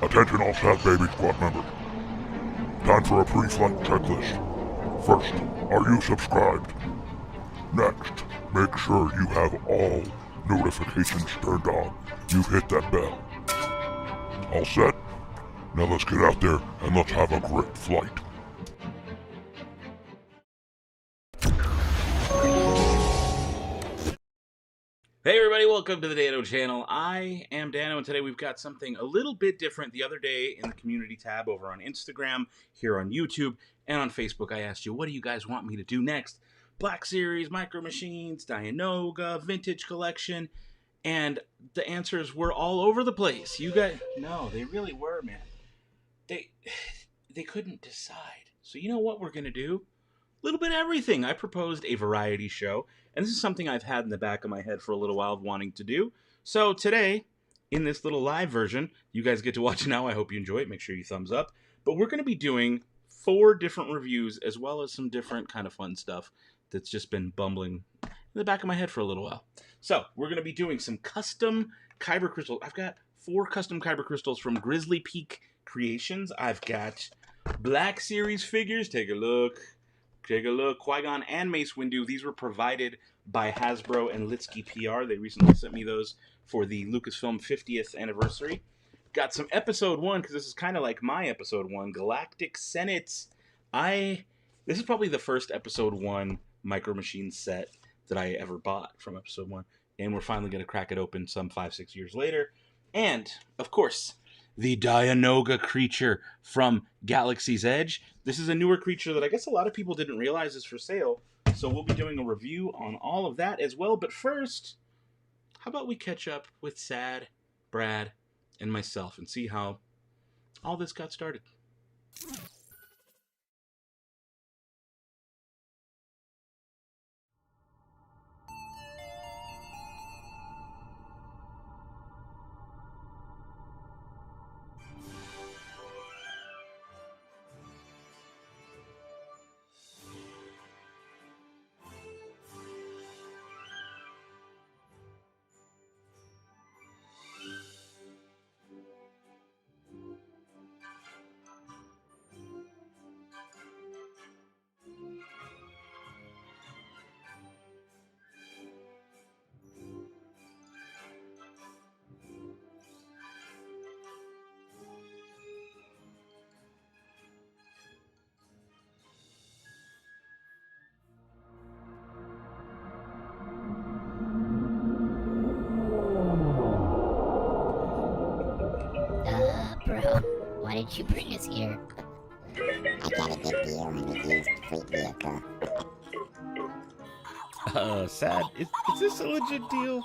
Attention all Sad Baby Squad members. Time for a pre-flight checklist. First, are you subscribed? Next, make sure you have all notifications turned on. You've hit that bell. All set? Now let's get out there and let's have a great flight. Hey everybody, welcome to the Dan-O channel. I am Dan-O, and today we've got something a little bit different. The other day in the community tab over on Instagram, here on YouTube, and on Facebook, I asked you, what do you guys want me to do next? Black Series, Micro Machines, Dianoga, Vintage Collection, and the answers were all over the place. You guys, no, they really were, man. They couldn't decide. So you know what we're going to do? A little bit of everything. I proposed a variety show, and this is something I've had in the back of my head for a little while wanting to do. So today, in this little live version, you guys get to watch now. I hope you enjoy it. Make sure you thumbs up. But we're going to be doing 4 different reviews, as well as some different kind of fun stuff that's just been bumbling in the back of my head for a little while. So we're going to be doing some custom kyber crystals. I've got 4 custom kyber crystals from Grizzly Peak Creations. I've got Black Series figures. Take a look. Take a look. Qui-Gon and Mace Windu. These were provided by Hasbro and Litsky PR. They recently sent me those for the Lucasfilm 50th anniversary. Got some Episode 1, because this is kind of like my Episode 1, Galactic Senate. This is probably the first Episode 1 Micro Machines set that I ever bought from Episode 1. And we're finally going to crack it open some 5-6 years later. And, of course, the Dianoga creature from Galaxy's Edge. This is a newer creature that I guess a lot of people didn't realize is for sale. So we'll be doing a review on all of that as well. But first, how about we catch up with Sad, Brad, and myself and see how all this got started. Bro, why did you bring us here? I got a good deal on a used fleet vehicle. Sad, is this a legit deal?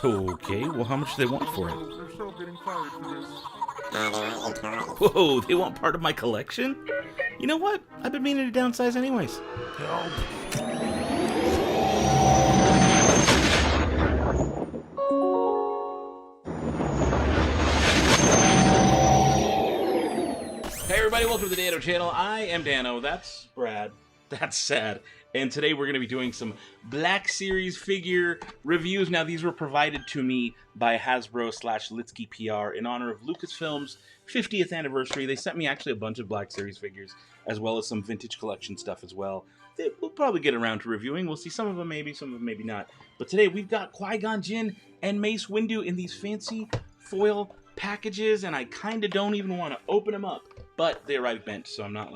Okay, well how much do they want for it? They're still getting fired for this. They want your toys. Whoa, they want part of my collection? You know what? I've been meaning to downsize anyways. Help. Hey everybody, welcome to the Dan-O channel. I am Dan-O, that's Brad, that's Sad, and today we're going to be doing some Black Series figure reviews. Now these were provided to me by Hasbro / Litsky PR in honor of Lucasfilm's 50th anniversary. They sent me actually a bunch of Black Series figures, as well as some vintage collection stuff as well. We'll probably get around to reviewing. We'll see, some of them maybe, some of them maybe not. But today we've got Qui-Gon Jinn and Mace Windu in these fancy foil packages, and I kind of don't even want to open them up. But they arrived bent, so I'm not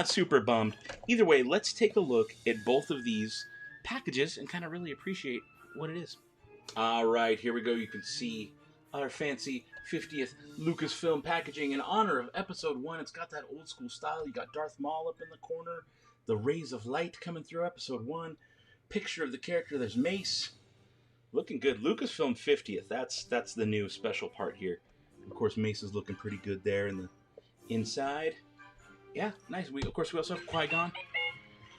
super bummed. Either way, let's take a look at both of these packages and kind of really appreciate what it is. All right, here we go. You can see our fancy 50th Lucasfilm packaging in honor of Episode 1. It's got that old school style. You got Darth Maul up in the corner, the rays of light coming through Episode 1. Picture of the character. There's Mace. Looking good. Lucasfilm 50th. That's the new special part here. Of course, Mace is looking pretty good there in the inside. Yeah, nice. Of course, we also have Qui-Gon.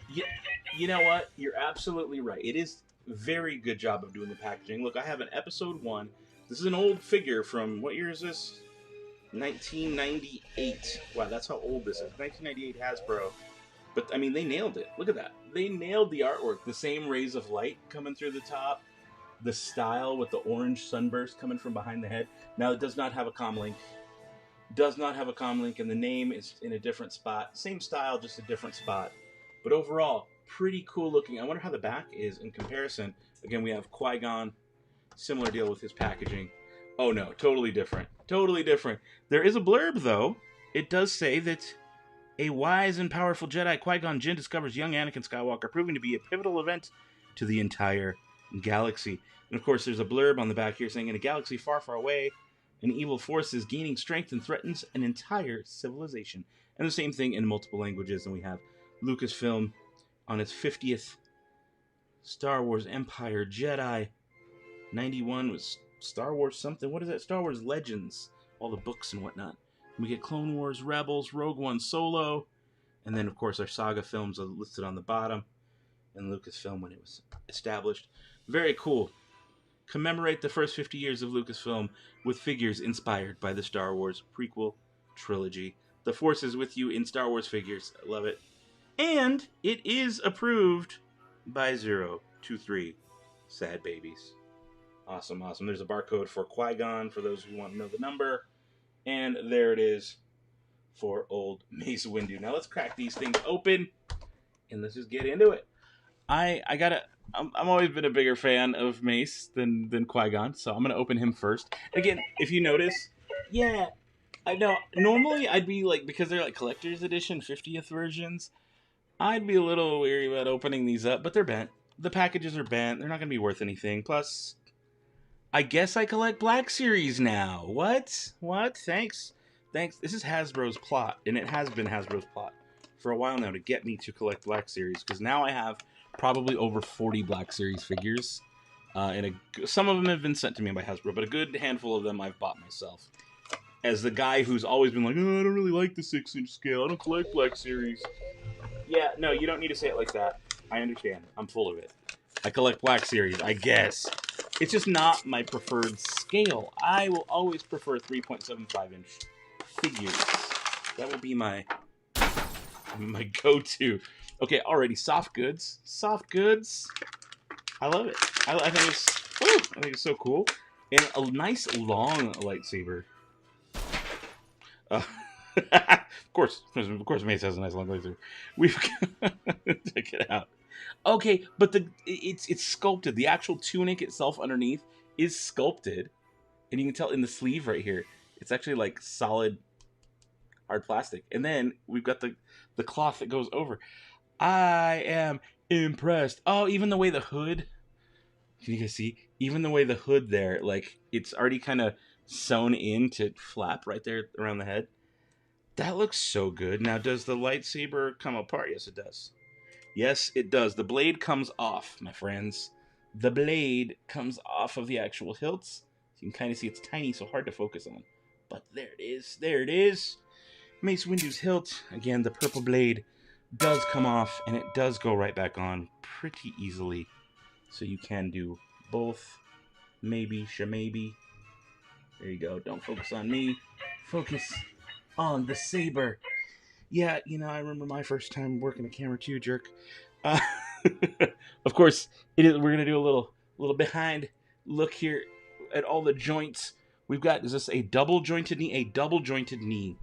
You know what? You're absolutely right. It is a very good job of doing the packaging. Look, I have an Episode 1. This is an old figure from, what year is this? 1998. Wow, that's how old this is. 1998 Hasbro. But, I mean, they nailed it. Look at that. They nailed the artwork. The same rays of light coming through the top. the style with the orange sunburst coming from behind the head. Now, it does not have a comm link. Does not have a comm link, and the name is in a different spot. Same style, just a different spot. But overall, pretty cool looking. I wonder how the back is in comparison. Again, we have Qui-Gon. Similar deal with his packaging. Oh no, totally different. Totally different. There is a blurb, though. It does say that a wise and powerful Jedi, Qui-Gon Jinn, discovers young Anakin Skywalker, proving to be a pivotal event to the entire galaxy. And of course, there's a blurb on the back here saying, in a galaxy far, far away, an evil force is gaining strength and threatens an entire civilization. And the same thing in multiple languages. And we have Lucasfilm on its 50th Star Wars Empire Jedi. 91 was Star Wars something. What is that? Star Wars Legends. All the books and whatnot. We get Clone Wars, Rebels, Rogue One, Solo. And then, of course, our saga films are listed on the bottom. And Lucasfilm when it was established. Very cool. Commemorate the first 50 years of Lucasfilm with figures inspired by the Star Wars prequel trilogy. The Force is with you in Star Wars figures. I love it. And it is approved by 023 Sad Babies. Awesome, awesome. There's a barcode for Qui-Gon for those who want to know the number. And there it is for old Mace Windu. Now let's crack these things open and let's just get into it. I'm always been a bigger fan of Mace than Qui-Gon, so I'm gonna open him first. Again, if you notice, yeah, I know. Normally, I'd be like, because they're like collector's edition 50th versions, I'd be a little weary about opening these up, but they're bent. The packages are bent. They're not gonna be worth anything. Plus, I guess I collect Black Series now. What? Thanks. This is Hasbro's plot, and it has been Hasbro's plot for a while now to get me to collect Black Series, because now I have probably over 40 Black Series figures, and some of them have been sent to me by Hasbro, but a good handful of them I've bought myself. As the guy who's always been like, oh, I don't really like the 6-inch scale, I don't collect Black Series. Yeah, no, you don't need to say it like that. I understand. I'm full of it. I collect Black Series, I guess. It's just not my preferred scale. I will always prefer 3.75-inch figures. That will be my go-to. Okay, already soft goods. Soft goods. I love it. I think it's so cool. And a nice long lightsaber. Of course, Mace has a nice long lightsaber. We've check it out. Okay, but it's sculpted. The actual tunic itself underneath is sculpted, and you can tell in the sleeve right here. It's actually like solid, hard plastic. And then we've got the cloth that goes over. I am impressed. Oh, even the way the hood. Can you guys see? Even the way the hood there, like it's already kind of sewn in to flap right there around the head. That looks so good. Now, does the lightsaber come apart? Yes, it does. Yes, it does. The blade comes off, my friends. The blade comes off of the actual hilts. You can kind of see it's tiny, so hard to focus on. But there it is. There it is. Mace Windu's hilt. Again, the purple blade does come off, and it does go right back on pretty easily. So you can do both. Maybe, shamaybe. There you go. Don't focus on me. Focus on the saber. Yeah, you know, I remember my first time working a camera too, jerk. Of course, we're gonna do a little behind look here at all the joints. We've got, is this a double jointed knee? A double jointed knee.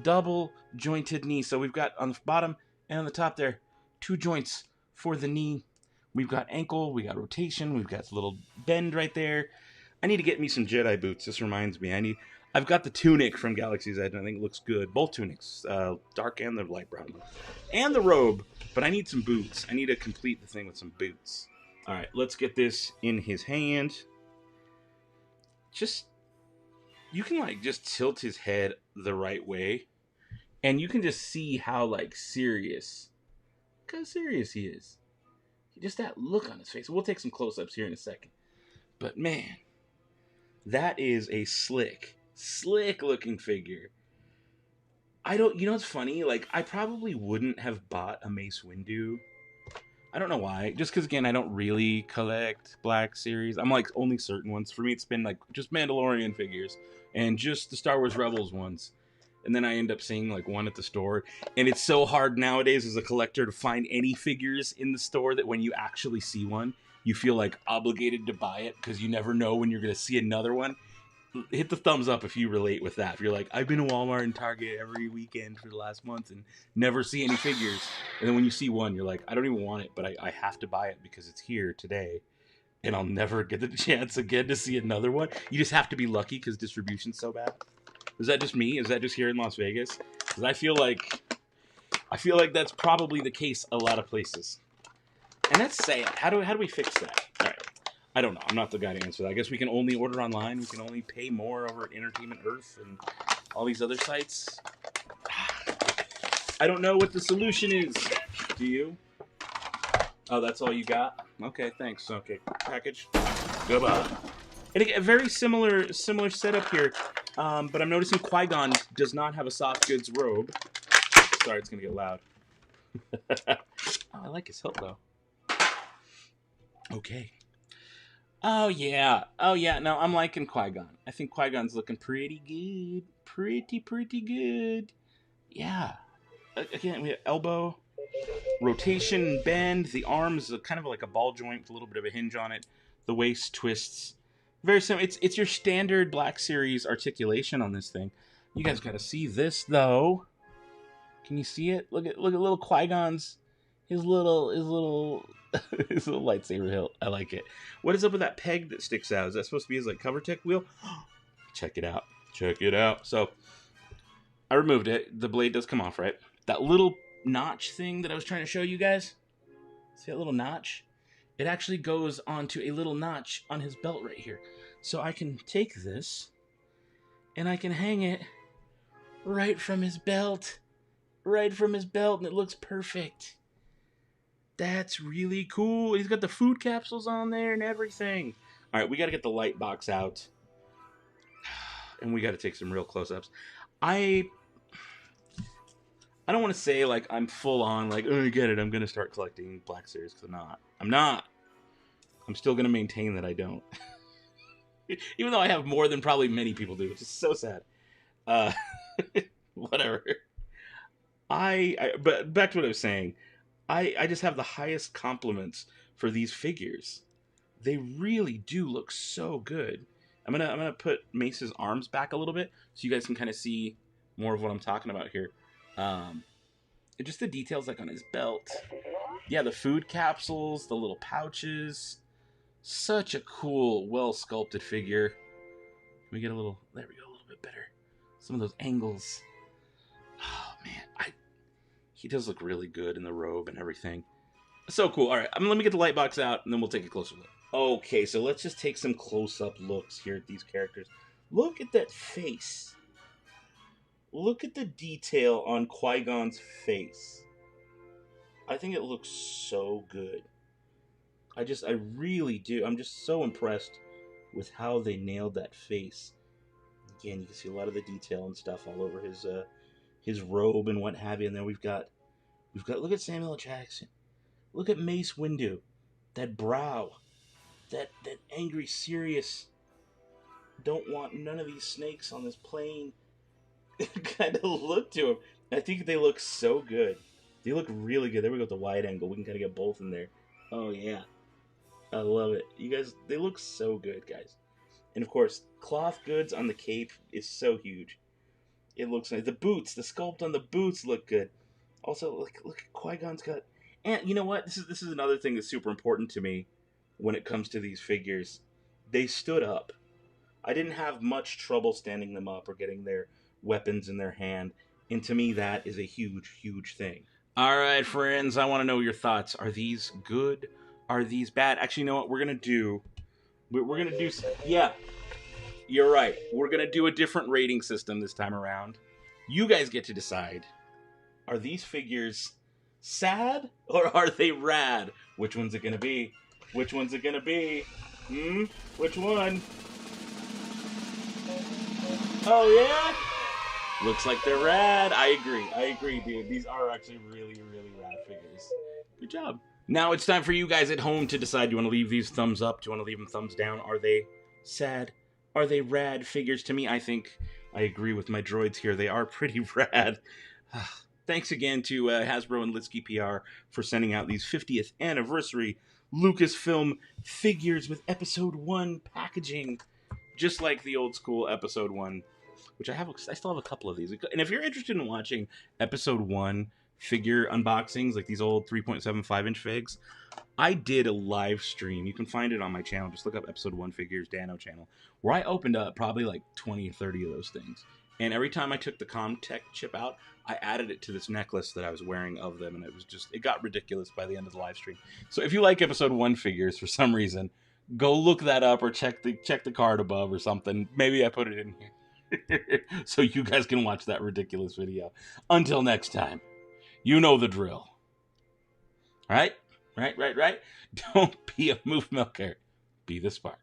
Double jointed knee. So we've got on the bottom and on the top there, 2 joints for the knee. We've got ankle, we got rotation, we've got a little bend right there. I need to get me some Jedi boots. This reminds me. I've got the tunic from Galaxy's Edge, and I think it looks good. Both tunics, dark and the light brown one. And the robe, but I need some boots. I need to complete the thing with some boots. All right, let's get this in his hand. You can just tilt his head the right way, and you can just see how serious. Look how serious he is. Just that look on his face. We'll take some close-ups here in a second. But man, that is a slick looking figure. You know what's funny? I probably wouldn't have bought a Mace Windu. I don't know why. Just because, again, I don't really collect Black Series. I'm only certain ones. For me, it's been just Mandalorian figures and just the Star Wars Rebels ones. And then I end up seeing one at the store. And it's so hard nowadays as a collector to find any figures in the store that when you actually see one, you feel like obligated to buy it because you never know when you're going to see another one, hit the thumbs up if you relate with that. If you're like, I've been to Walmart and Target every weekend for the last month and never see any figures. And then when you see one, you're like, I don't even want it, but I have to buy it because it's here today. And I'll never get the chance again to see another one. You just have to be lucky because distribution's so bad. Is that just me? Is that just here in Las Vegas? Because I feel like that's probably the case a lot of places. And that's sad. How do we fix that? All right. I don't know. I'm not the guy to answer that. I guess we can only order online. We can only pay more over at Entertainment Earth and all these other sites. I don't know what the solution is. Do you? Oh, that's all you got? Okay, thanks. Okay, package. Goodbye. And again, a very similar setup here, but I'm noticing Qui-Gon does not have a soft goods robe. Sorry, it's gonna get loud. Oh, I like his hilt though. Okay. Oh yeah. No, I'm liking Qui-Gon. I think Qui-Gon's looking pretty good. Pretty good. Yeah. Again, we have elbow. Rotation, bend, the arms kind of like a ball joint with a little bit of a hinge on it. The waist twists. Very simple. It's your standard Black Series articulation on this thing. You guys got to see this though. Can you see it? Look at little Qui-Gon's his little lightsaber hilt. I like it. What is up with that peg that sticks out? Is that supposed to be his like cover tech wheel? Check it out. So I removed it. The blade does come off, right? That little notch thing that I was trying to show you guys. See that little notch? It actually goes onto a little notch on his belt right here. So I can take this and I can hang it right from his belt. And it looks perfect. That's really cool. He's got the food capsules on there and everything. All right, we got to get the light box out. And we got to take some real close-ups. I don't want to say like I'm full on like, oh, I get it, I'm going to start collecting Black Series, because I'm not. I'm still going to maintain that I don't. Even though I have more than probably many people do, which is so sad. Whatever. But back to what I was saying. I just have the highest compliments for these figures. They really do look so good. I'm gonna put Mace's arms back a little bit so you guys can kind of see more of what I'm talking about here. Just the details like on his belt. Yeah, the food capsules, the little pouches. Such a cool, well sculpted figure. Can we get a little? There we go, a little bit better. Some of those angles. Oh man, he does look really good in the robe and everything. So cool. All right, let me get the light box out and then we'll take a closer look. Okay, so let's just take some close-up looks here at these characters. Look at that face. Look at the detail on Qui-Gon's face. I think it looks so good. I really do. I'm just so impressed with how they nailed that face. Again, you can see a lot of the detail and stuff all over his robe and what have you. And then we've got look at Samuel L. Jackson. Look at Mace Windu. That brow. That angry, serious, don't want none of these snakes on this plane kind of look to him. I think they look so good. They look really good. There we go with the wide angle. We can kind of get both in there. Oh, yeah. I love it. You guys, they look so good, guys. And, of course, cloth goods on the cape is so huge. It looks nice. The boots, the sculpt on the boots look good. Also, look at Qui-Gon's got... And you know what? This is another thing that's super important to me when it comes to these figures. They stood up. I didn't have much trouble standing them up or getting their weapons in their hand. And to me, that is a huge, huge thing. All right, friends, I want to know your thoughts. Are these good? Are these bad? Actually, you know what we're going to do? We're going to do... Yeah, you're right. We're going to do a different rating system this time around. You guys get to decide. Are these figures sad or are they rad? Which one's it going to be? Which one's it going to be? Which one? Oh, yeah? Looks like they're rad. I agree, dude. These are actually really, really rad figures. Good job. Now it's time for you guys at home to decide. Do you want to leave these thumbs up? Do you want to leave them thumbs down? Are they sad? Are they rad figures? To me, I think I agree with my droids here. They are pretty rad. thanks again to Hasbro and Litsky PR for sending out these 50th anniversary Lucasfilm figures with Episode 1 packaging, just like the old school Episode 1, which I still have a couple of these. And if you're interested in watching Episode 1 figure unboxings, like these old 3.75-inch figs, I did a live stream. You can find it on my channel. Just look up Episode 1 Figures, Dan-O channel, where I opened up probably like 20 or 30 of those things. And every time I took the ComTech chip out, I added it to this necklace that I was wearing of them, and it got ridiculous by the end of the live stream. So if you like Episode 1 figures for some reason, go look that up or check the card above or something. Maybe I put it in here. So you guys can watch that ridiculous video. Until next time, you know the drill. Right? Right. Don't be a moof milker. Be the spark.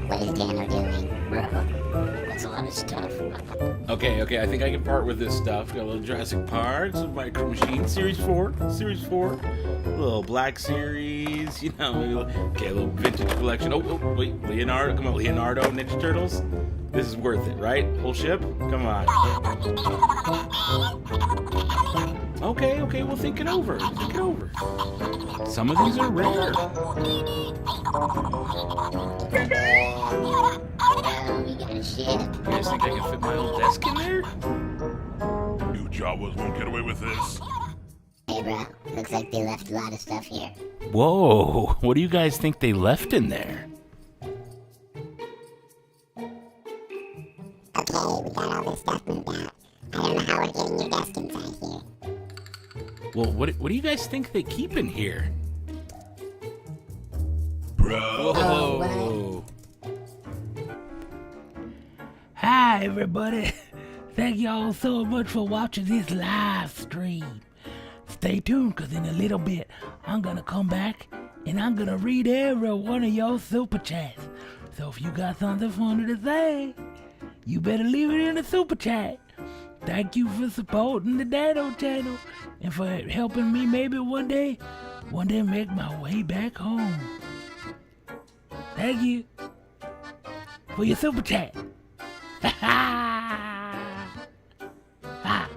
What is Dan-O doing? Bro, that's a lot of stuff. Okay, I think I can part with this stuff. Got a little Jurassic Park, some Micro Machines, Series 4, a little Black Series, you know, okay, a little vintage collection. Oh, wait, Leonardo, come on, Leonardo, Ninja Turtles. This is worth it, right? Whole ship? Come on. Okay, well, think it over. Some of these are rare. We got a ship. You guys think I can fit my old desk in there? You Jawas won't get away with this. Hey, bro. Looks like they left a lot of stuff here. Whoa, what do you guys think they left in there? Okay, we got all this stuff moved out. I don't know how we're getting your desk inside here. Well, what do you guys think they keep in here? Bro. Whoa. Hi, everybody. Thank y'all so much for watching this live stream. Stay tuned, because in a little bit, I'm going to come back and I'm going to read every one of your super chats. So if you got something funny to say, you better leave it in the super chat. Thank you for supporting the Dan-O channel and for helping me maybe one day make my way back home. Thank you for your super chat. Ha ha! Ha!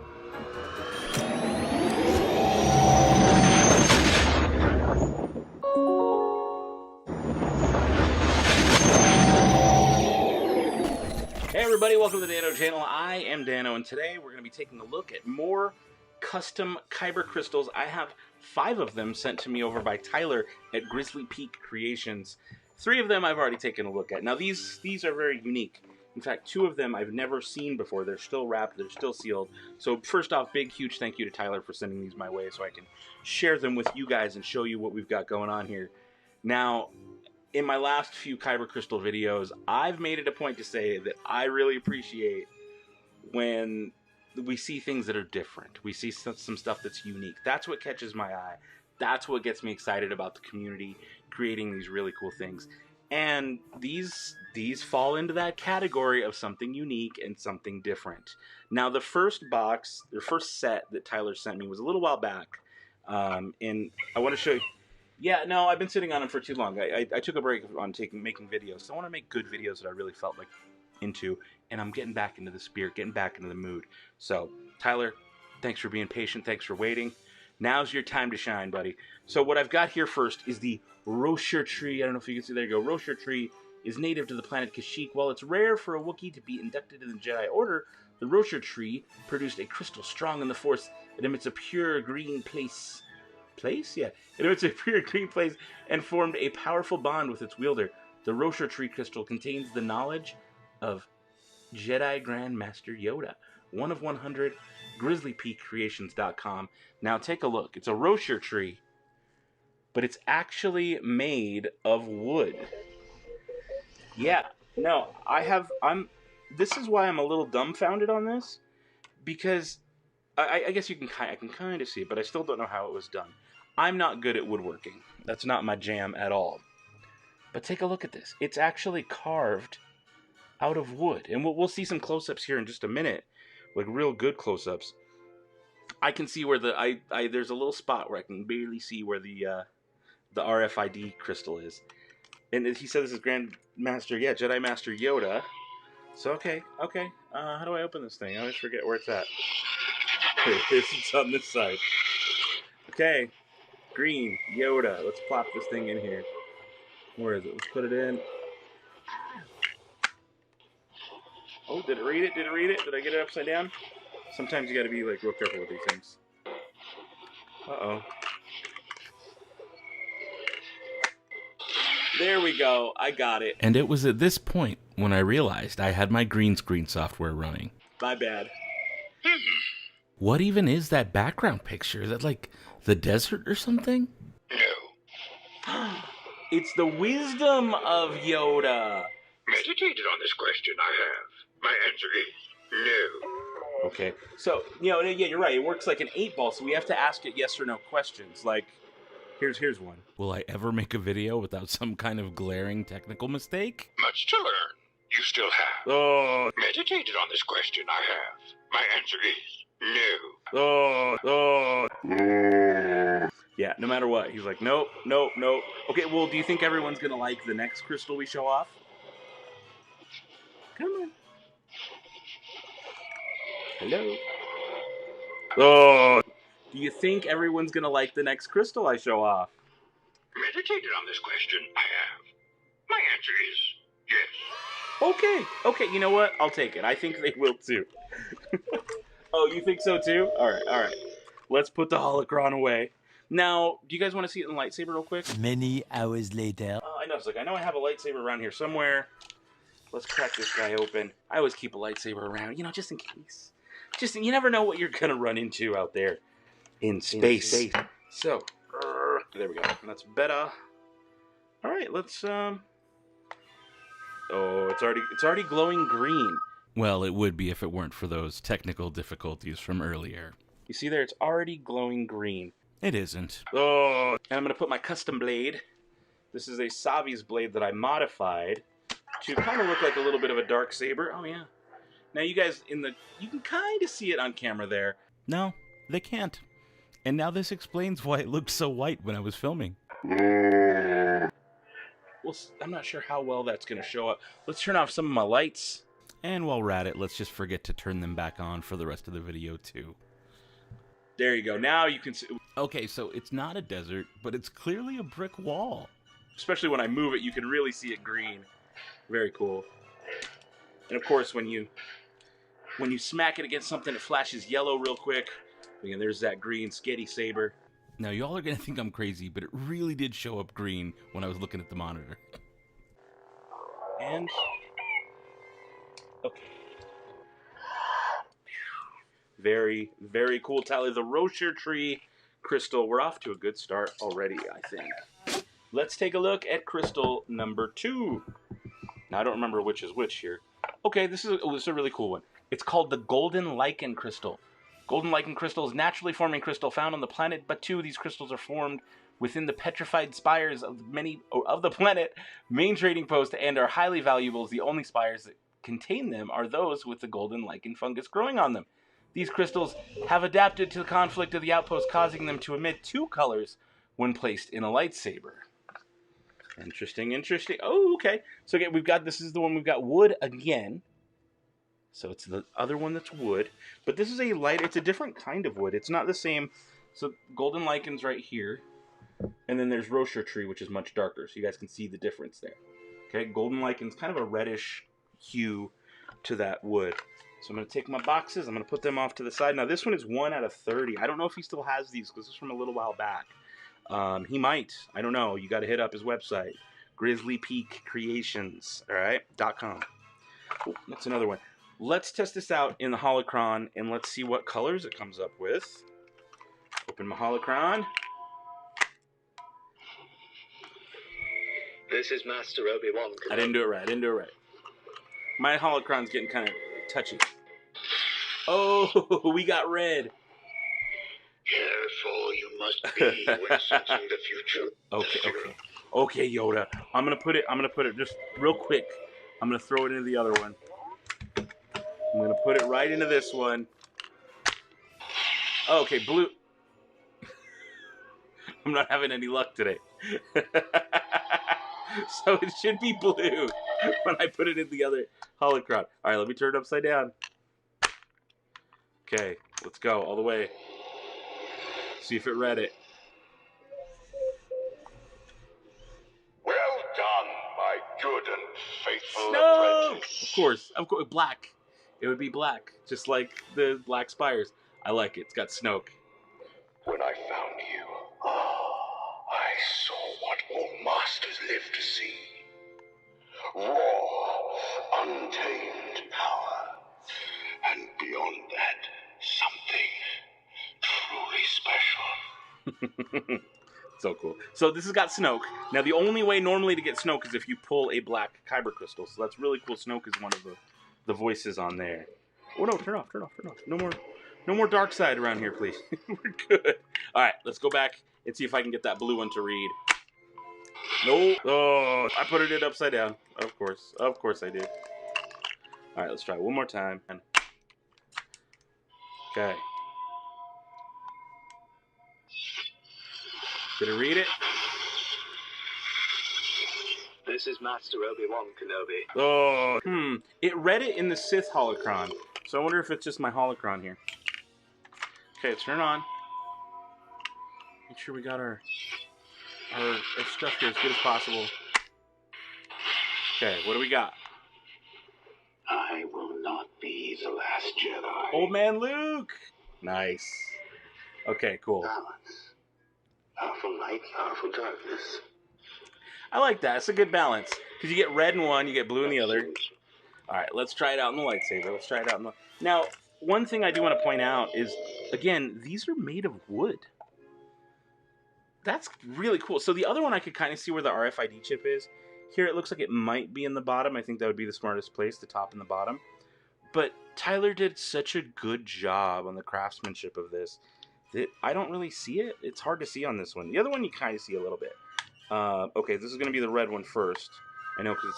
Hey everybody, welcome to the Dan-O channel. I am Dan-O, and today we're going to be taking a look at more custom kyber crystals. I have 5 of them sent to me over by Tyler at Grizzly Peak Creations. 3 of them I've already taken a look at. Now these are very unique. In fact, 2 of them I've never seen before. They're still wrapped, they're still sealed. So first off, big, huge thank you to Tyler for sending these my way so I can share them with you guys and show you what we've got going on here. Now, in my last few kyber crystal videos, I've made it a point to say that I really appreciate when we see things that are different. We see some stuff that's unique. That's what catches my eye. That's what gets me excited about the community creating these really cool things. And these fall into that category of something unique and something different. Now, the first box, the first set that Tyler sent me was a little while back. And I want to show you. Yeah, no, I've been sitting on them for too long. I took a break on making videos. So I want to make good videos that I really felt like into. And I'm getting back into the spirit, getting back into the mood. So, Tyler, thanks for being patient. Thanks for waiting. Now's your time to shine, buddy. So what I've got here first is the Rocher tree. I don't know if you can see. There you go. Rocher tree is native to the planet Kashyyyk. While it's rare for a Wookiee to be inducted in the Jedi Order, the Rocher tree produced a crystal strong in the Force that emits a pure green place. Yeah. It emits a pure green place and formed a powerful bond with its wielder. The Rocher tree crystal contains the knowledge of Jedi Grand Master Yoda. 1 of 100, grizzlypeakcreations.com. Now take a look. It's a Rocher tree, but it's actually made of wood. Yeah, no, this is why I'm a little dumbfounded on this, because I guess I can kind of see it, but I still don't know how it was done. I'm not good at woodworking. That's not my jam at all. But take a look at this. It's actually carved out of wood. And we'll see some close-ups here in just a minute. like real good close-ups. I can see where there's a little spot where I can barely see where the RFID crystal is. And he said this is Grandmaster, yeah, Jedi Master Yoda. So, okay. How do I open this thing? I always forget where it's at. It's on this side. Okay, green, Yoda. Let's plop this thing in here. Where is it? Let's put it in. Oh, did it read it? Did I get it upside down? Sometimes you gotta be, like, real careful with these things. Uh-oh. There we go. I got it. And it was at this point when I realized I had my green screen software running. My bad. What even is that background picture? Is that like the desert or something? No. It's the wisdom of Yoda. Meditated on this question, I have. My answer is no. Okay. So, yeah, you're right. It works like an 8-ball, so we have to ask it yes or no questions. Like, here's one. Will I ever make a video without some kind of glaring technical mistake? Much to learn. You still have. Oh. Meditated on this question, I have. My answer is no. Oh. Yeah, no matter what. He's like, nope. Okay, well, do you think everyone's going to like the next crystal we show off? Come on. Hello? Oh. Do you think everyone's going to like the next crystal I show off? Meditated on this question, I have. My answer is yes. Okay, you know what? I'll take it. I think they will too. Oh, you think so too? All right. Let's put the holocron away. Now, do you guys want to see it in lightsaber real quick? Many hours later. I know I have a lightsaber around here somewhere. Let's crack this guy open. I always keep a lightsaber around, just in case. You never know what you're going to run into out there in space. So, there we go. That's better. All right, let's, Oh, it's already glowing green. Well, it would be if it weren't for those technical difficulties from earlier. You see there? It's already glowing green. It isn't. Oh, and I'm going to put my custom blade. This is a Savi's blade that I modified to kind of look like a little bit of a dark saber. Oh, yeah. Now, you guys, you can kind of see it on camera there. No, they can't. And now this explains why it looked so white when I was filming. Well, I'm not sure how well that's going to show up. Let's turn off some of my lights. And while we're at it, let's just forget to turn them back on for the rest of the video, too. There you go. Now you can see. Okay, so it's not a desert, but it's clearly a brick wall. Especially when I move it, you can really see it green. Very cool. And of course, when you smack it against something, it flashes yellow real quick. Again, there's that green sketty saber. Now, y'all are going to think I'm crazy, but it really did show up green when I was looking at the monitor. And... okay. Very, very cool tally. The Rocher Tree crystal. We're off to a good start already, I think. Let's take a look at crystal number 2. Now, I don't remember which is which here. Okay, this is a really cool one. It's called the Golden Lichen Crystal. Golden Lichen Crystal is a naturally forming crystal found on the planet Batu. These crystals are formed within the petrified spires of the planet main trading post and are highly valuable, as the only spires that contain them are those with the golden lichen fungus growing on them. These crystals have adapted to the conflict of the outpost, causing them to emit 2 colors when placed in a lightsaber. Interesting. Oh, okay. So again, this is the one we've got wood again. So it's the other one that's wood. But this is it's a different kind of wood. It's not the same. So golden lichen's right here. And then there's Rocher Tree, which is much darker. So you guys can see the difference there. Okay, golden lichen's kind of a reddish hue to that wood. So I'm going to take my boxes. I'm going to put them off to the side. Now this one is 1 out of 30. I don't know if he still has these because this is from a little while back. He might. I don't know. You got to hit up his website. Grizzly Peak Creations. All right. .com. Oh, that's another one. Let's test this out in the holocron and let's see what colors it comes up with. Open my holocron. This is Master Obi-Wan. I didn't do it right. My holocron's getting kind of touchy. Oh, we got red. Careful you must be when sensing the future. Okay, Yoda. I'm gonna put it just real quick. I'm gonna throw it into the other one. I'm going to put it right into this one. Oh, okay, blue. I'm not having any luck today. So it should be blue when I put it in the other holocron. All right, let me turn it upside down. Okay, let's go all the way. See if it read it. Well done, my good and faithful No! apprentice. Of course, black. It would be black, just like the black spires. I like it. It's got Snoke. When I found you, I saw what all masters live to see. Raw, untamed power. And beyond that, something truly special. So cool. So this has got Snoke. Now the only way normally to get Snoke is if you pull a black kyber crystal. So that's really cool. Snoke is one of the voices on there. Oh no, turn off. No more dark side around here, please. We're good. Alright, let's go back and see if I can get that blue one to read. No. Oh, I put it in upside down. Of course I did. Alright, let's try one more time. Okay. Did it read it? This is Master Obi-Wan Kenobi. Oh, It read it in the Sith holocron. So I wonder if it's just my holocron here. Okay, turn on. Make sure we got our stuff here as good as possible. Okay, what do we got? I will not be the last Jedi. Old man Luke! Nice. Okay, cool. Balance. Powerful light, powerful darkness. I like that. It's a good balance. Because you get red in one, you get blue in the other. Alright, let's try it out in the lightsaber. Now, one thing I do want to point out is, again, these are made of wood. That's really cool. So the other one I could kind of see where the RFID chip is. Here it looks like it might be in the bottom. I think that would be the smartest place, the top and the bottom. But Tyler did such a good job on the craftsmanship of this that I don't really see it. It's hard to see on this one. The other one you kind of see a little bit. Okay, this is going to be the red one first. I know, because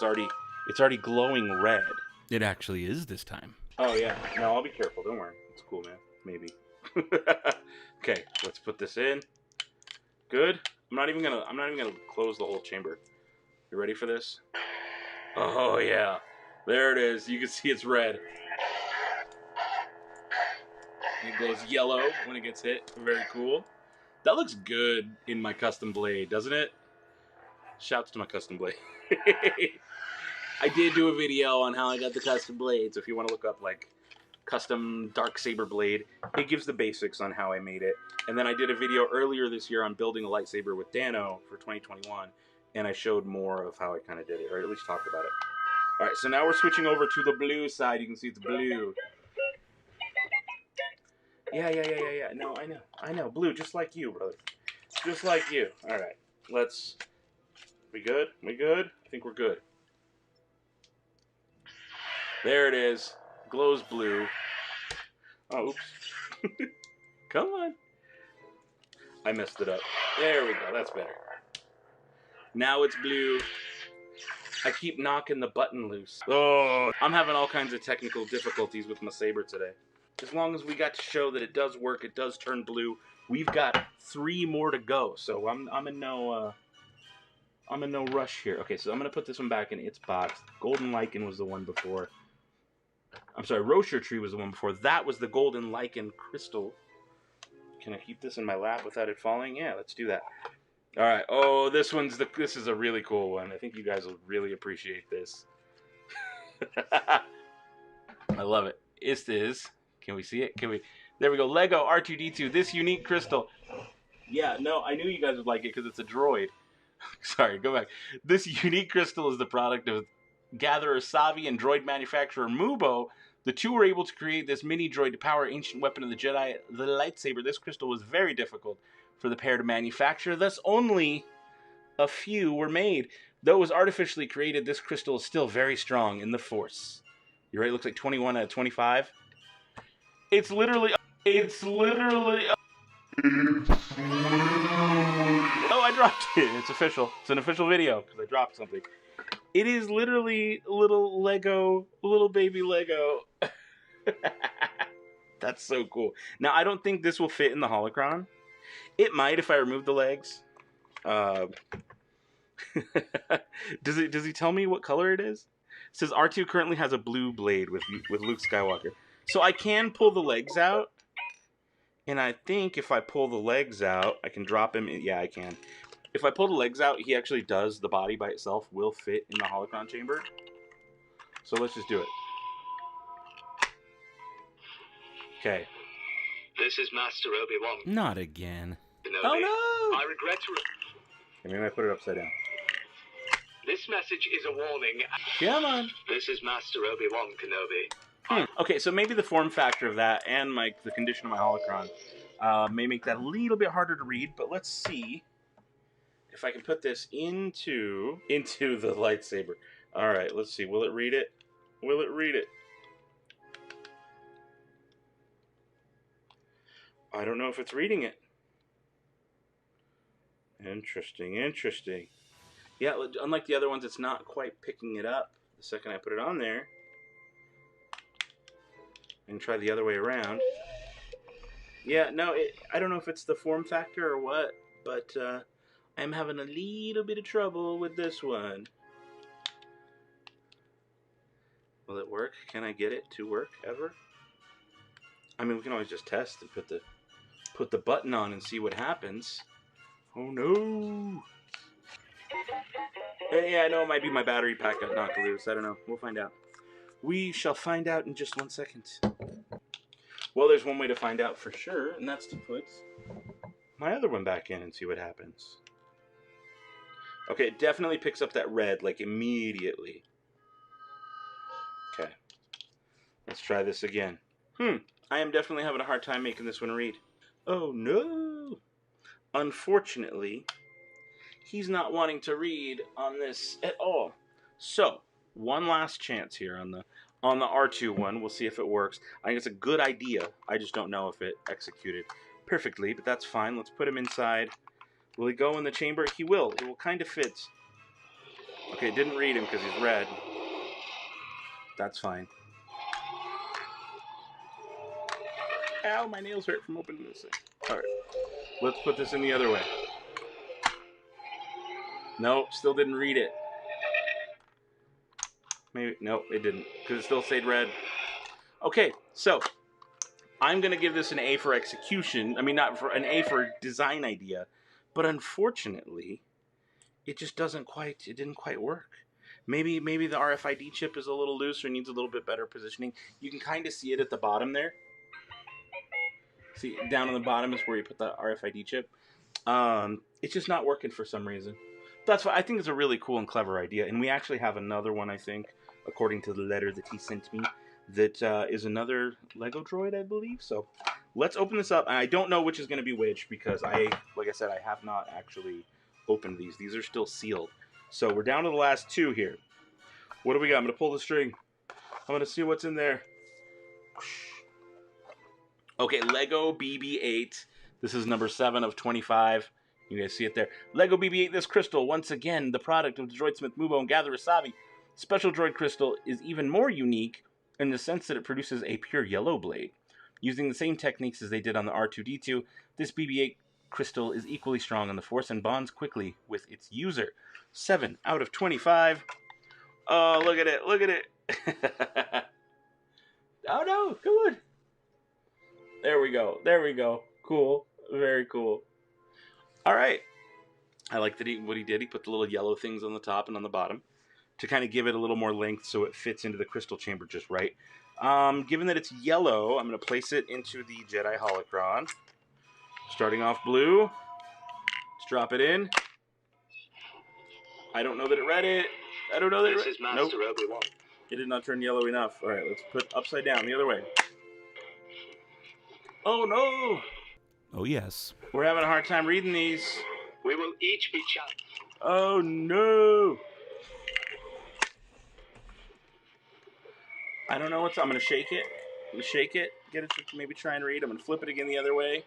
it's already glowing red. It actually is this time. Oh yeah. No, I'll be careful. Don't worry. It's cool, man. Maybe. Okay, let's put this in. Good. I'm not even gonna close the whole chamber. You ready for this? Oh yeah. There it is. You can see it's red. It glows yellow when it gets hit. Very cool. That looks good in my custom blade, doesn't it? Shouts to my custom blade. I did do a video on how I got the custom blade, so if you want to look up like custom dark saber blade, it gives the basics on how I made it. And then I did a video earlier this year on building a lightsaber with Dan-O for 2021, and I showed more of how I kind of did it, or at least talked about it. All right, so now we're switching over to the blue side. You can see it's blue. Yeah. No, I know. Blue, just like you, brother. Just like you. All right, let's... We good? We good? I think we're good. There it is. Glows blue. Oh, oops. Come on. I messed it up. There we go. That's better. Now it's blue. I keep knocking the button loose. Oh, I'm having all kinds of technical difficulties with my saber today. As long as we got to show that it does work, it does turn blue. We've got 3 more to go, so I'm in no rush here. Okay, so I'm gonna put this one back in its box. Golden Lichen was the one before. I'm sorry, Rocher Tree was the one before. That was the Golden Lichen crystal. Can I keep this in my lap without it falling? Yeah, let's do that. All right. Oh, this is a really cool one. I think you guys will really appreciate this. I love it. It is. Can we see it? There we go. Lego R2-D2. This unique crystal. Yeah, no, I knew you guys would like it because it's a droid. Sorry, go back. This unique crystal is the product of gatherer Savi and droid manufacturer Mubo. The two were able to create this mini droid to power ancient weapon of the Jedi, the lightsaber. This crystal was very difficult for the pair to manufacture, thus only a few were made. Though it was artificially created, this crystal is still very strong in the Force. You're right, it looks like 21 out of 25. It's literally... Oh, I dropped it. It's official. It's an official video because I dropped something. It is literally little baby Lego. That's so cool. Now, I don't think this will fit in the holocron. It might if I remove the legs. Does he tell me what color it is? It says R2 currently has a blue blade with Luke Skywalker. So I can pull the legs out. And I think if I pull the legs out, I can drop him. Yeah, I can. If I pull the legs out, he actually does. The body by itself will fit in the holocron chamber. So let's just do it. Okay. This is Master Obi-Wan. Not again. Kenobi. Oh no! I regret to... Maybe I put it upside down. This message is a warning. Come on. This is Master Obi-Wan Kenobi. Okay, so maybe the form factor of that and the condition of my holocron may make that a little bit harder to read, but let's see if I can put this into the lightsaber. All right, let's see. Will it read it? Will it read it? I don't know if it's reading it. Interesting, interesting. Yeah, unlike the other ones, it's not quite picking it up the second I put it on there. And try the other way around. Yeah, no, I don't know if it's the form factor or what, but I'm having a little bit of trouble with this one. Will it work? Can I get it to work ever? I mean, we can always just test and put the button on and see what happens. Oh no! Yeah, I know it might be my battery pack got knocked loose. I don't know. We'll find out. We shall find out in just 1 second. Well, there's one way to find out for sure, and that's to put my other one back in and see what happens. Okay, it definitely picks up that red, like, immediately. Okay. Let's try this again. I am definitely having a hard time making this one read. Oh, no! Unfortunately, he's not wanting to read on this at all. So, one last chance here on the R2 one. We'll see if it works. I think it's a good idea. I just don't know if it executed perfectly, but that's fine. Let's put him inside. Will he go in the chamber? He will. It will kind of fit. Okay, it didn't read him because he's red. That's fine. Ow, my nails hurt from opening this thing. Alright. Let's put this in the other way. Nope, still didn't read it. Maybe, nope, it didn't, because it still stayed red. Okay, so, I'm going to give this an A for execution. I mean, not for an A for design idea. But unfortunately, it just didn't quite work. Maybe the RFID chip is a little loose or needs a little bit better positioning. You can kind of see it at the bottom there. See, down on the bottom is where you put the RFID chip. It's just not working for some reason. That's why I think it's a really cool and clever idea. And we actually have another one, I think, according to the letter that he sent me, that is another Lego droid, I believe. So let's open this up. And I don't know which is going to be which because like I said, I have not actually opened these. These are still sealed. So we're down to the last two here. What do we got? I'm going to pull the string. I'm going to see what's in there. Okay, Lego BB-8. This is number 7 of 25. You guys see it there. Lego BB-8, this crystal, once again, the product of the Droidsmith Mubo and Gatherer Savi. Special Droid Crystal is even more unique in the sense that it produces a pure yellow blade. Using the same techniques as they did on the R2-D2, this BB-8 crystal is equally strong on the Force and bonds quickly with its user. 7 out of 25. Oh, look at it, look at it. Oh no, come on. There we go, there we go. Cool, very cool. All right. I like that what he did. He put the little yellow things on the top and on the bottom to kind of give it a little more length so it fits into the crystal chamber just right. Given that it's yellow, I'm going to place it into the Jedi holocron. Starting off blue. Let's drop it in. I don't know that it read it. I don't know that it read it. Nope. Obi-Wan. It did not turn yellow enough. All right, let's put upside down the other way. Oh, no. Oh, yes. We're having a hard time reading these. We will each be challenged. Oh, no. I don't know what's... I'm going to shake it. I'm going to shake it. Get it to maybe try and read. I'm going to flip it again the other way.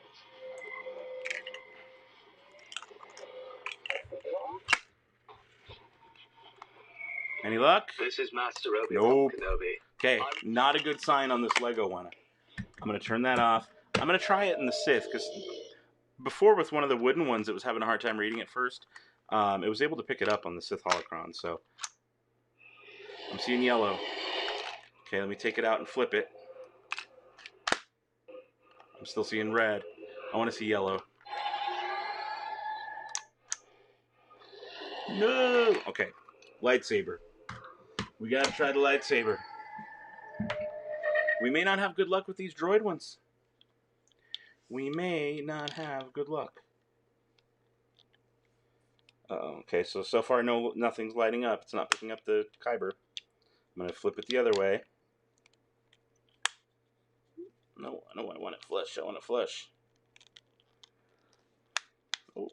Any luck? This is Master Obi-Wan Nope. Kenobi. Okay, not a good sign on this Lego one. I'm going to turn that off. I'm going to try it in the Sith, because before with one of the wooden ones, it was having a hard time reading it first. It was able to pick it up on the Sith holocron, so I'm seeing yellow. Okay, let me take it out and flip it. I'm still seeing red. I want to see yellow. No! Okay, lightsaber. We gotta try the lightsaber. We may not have good luck with these droid ones. We may not have good luck. Uh-oh, okay, so far nothing's lighting up. It's not picking up the kyber. I'm gonna flip it the other way. No, I don't want it flush. I want it flush. Oh.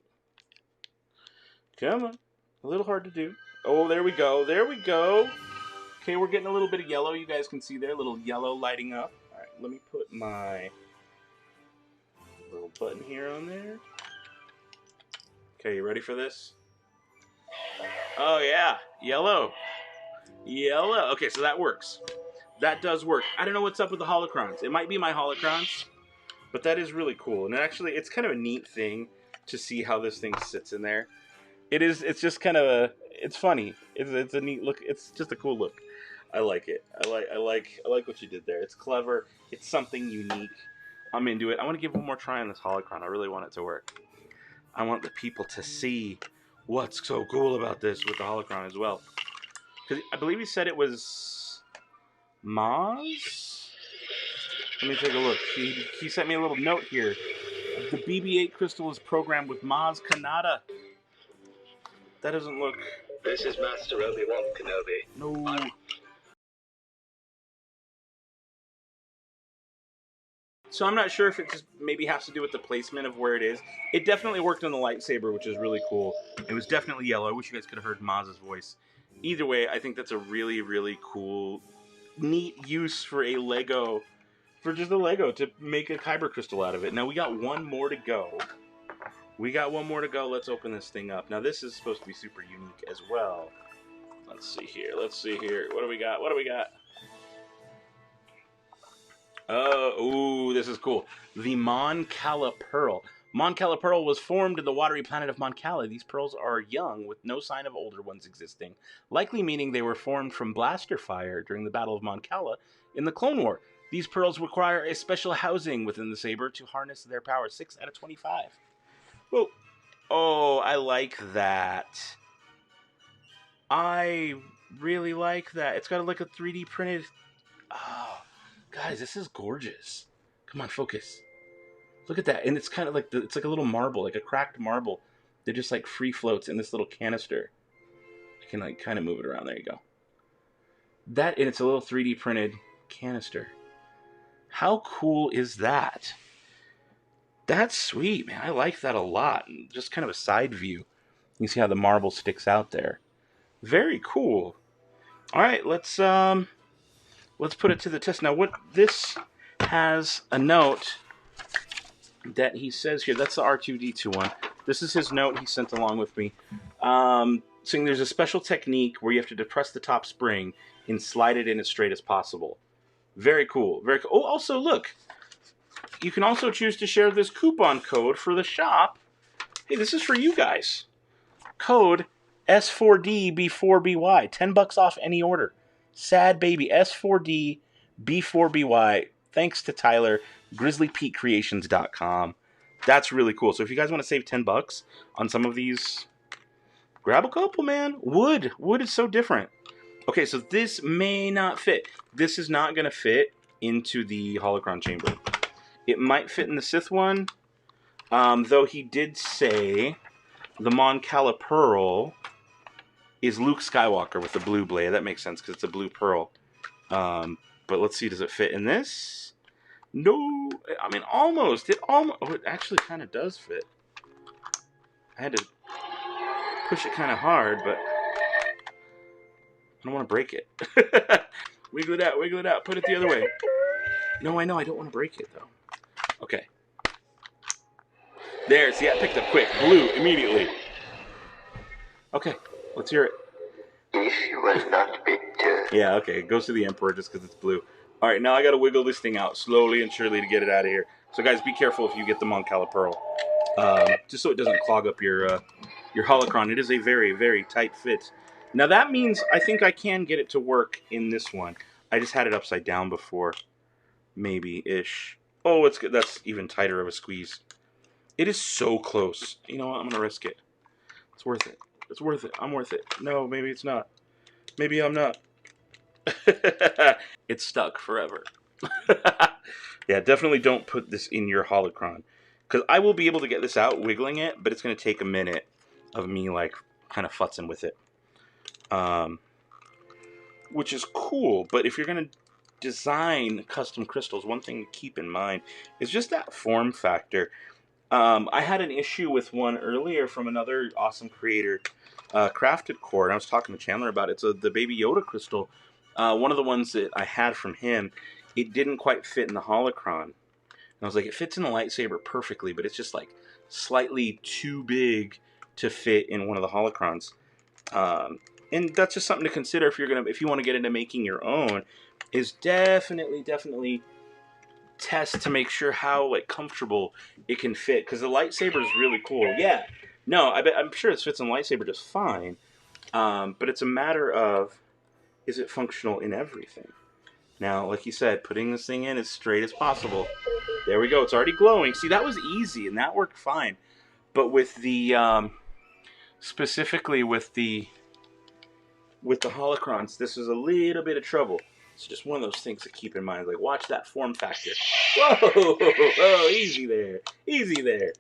Come on. A little hard to do. Oh, there we go. There we go. Okay, we're getting a little bit of yellow. You guys can see there, a little yellow lighting up. All right, let me put my little button here on there. Okay, you ready for this? Oh, yeah. Yellow. Yellow. Okay, so that works. That does work. I don't know what's up with the holocrons. It might be my holocrons, but that is really cool. And actually, it's kind of a neat thing to see how this thing sits in there. It's just kind of it's funny. It's a neat look. It's just a cool look. I like it. I like what you did there. It's clever. It's something unique. I'm into it. I want to give one more try on this holocron. I really want it to work. I want the people to see what's so cool about this with the holocron as well. Because I believe he said it was Maz? Let me take a look. He sent me a little note here. The BB-8 crystal is programmed with Maz Kanata. That doesn't look... This is Master Obi-Wan Kenobi. No. So I'm not sure if it just maybe has to do with the placement of where it is. It definitely worked on the lightsaber, which is really cool. It was definitely yellow. I wish you guys could have heard Maz's voice. Either way, I think that's a really, really cool, neat use for a Lego, for just a Lego, to make a kyber crystal out of it. Now, we got one more to go. Let's open this thing up. Now, this is supposed to be super unique as well. Let's see here. What do we got? Ooh, this is cool. The Mon Cala Pearl. Mon Cala Pearl was formed in the watery planet of Mon Cala. These pearls are young, with no sign of older ones existing, likely meaning they were formed from blaster fire during the Battle of Mon Cala in the Clone War. These pearls require a special housing within the saber to harness their power. 6 out of 25. Whoa. Oh, I like that. I really like that. It's got like a 3D printed... Oh, guys, this is gorgeous. Come on, focus. Look at that. And it's kind of like, it's like a little marble, like a cracked marble. That just like free floats in this little canister. I can like kind of move it around. There you go. That, and it's a little 3D printed canister. How cool is that? That's sweet, man. I like that a lot. Just kind of a side view. You can see how the marble sticks out there. Very cool. All right, let's put it to the test. Now, what this has a note that he says here. That's the R2-D2 one. This is his note he sent along with me. Saying there's a special technique where you have to depress the top spring and slide it in as straight as possible. Very cool. Very cool. Oh, also, look. You can also choose to share this coupon code for the shop. Hey, this is for you guys. Code S4D-B4BY. $10 off any order. Sad baby. S4D-B4BY. Thanks to Tyler. GrizzlyPeteCreations.com. That's really cool. So if you guys want to save $10 on some of these, grab a couple, man. Wood is so different. Okay, so this may not fit. This is not going to fit into the holocron chamber. It might fit in the Sith one, though he did say the Mon Cala Pearl is Luke Skywalker with the blue blade. That makes sense because it's a blue pearl. But let's see, does it fit in this? No, I mean, almost. Oh, it actually kind of does fit. I had to push it kind of hard, but I don't want to break it. Wiggle it out, put it the other way. No, I know, I don't want to break it, though. Okay. There, see, I picked up quick. Blue, immediately. Okay, let's hear it. If you will not be turned Yeah, okay. It goes to the Emperor just because it's blue. All right, now I got to wiggle this thing out slowly and surely to get it out of here. So, guys, be careful if you get them on Calipearl. Just so it doesn't clog up your holocron. It is a very, very tight fit. Now, that means I think I can get it to work in this one. I just had it upside down before. Maybe-ish. Oh, it's good. That's even tighter of a squeeze. It is so close. You know what? I'm going to risk it. It's worth it. It's worth it. I'm worth it. No, maybe it's not. Maybe I'm not. It's stuck forever. Yeah, definitely don't put this in your holocron. Because I will be able to get this out, wiggling it, but it's going to take a minute of me, like, kind of futzing with it. Which is cool, but if you're going to design custom crystals, one thing to keep in mind is just that form factor. I had an issue with one earlier from another awesome creator, Crafted Core, and I was talking to Chandler about it. It's the Baby Yoda crystal. One of the ones that I had from him, it didn't quite fit in the holocron. And I was like, it fits in the lightsaber perfectly, but it's just like slightly too big to fit in one of the holocrons. And that's just something to consider if you want to get into making your own. Is definitely test to make sure how like comfortable it can fit, because the lightsaber is really cool. Yeah, no, I'm sure it fits in lightsaber just fine. But it's a matter of, is it functional in everything? Now, like you said, putting this thing in as straight as possible. There we go. It's already glowing. See, that was easy, and that worked fine. But with the, specifically with the holocrons, this is a little bit of trouble. It's just one of those things to keep in mind. Like, watch that form factor. Whoa! Oh, easy there. Easy there.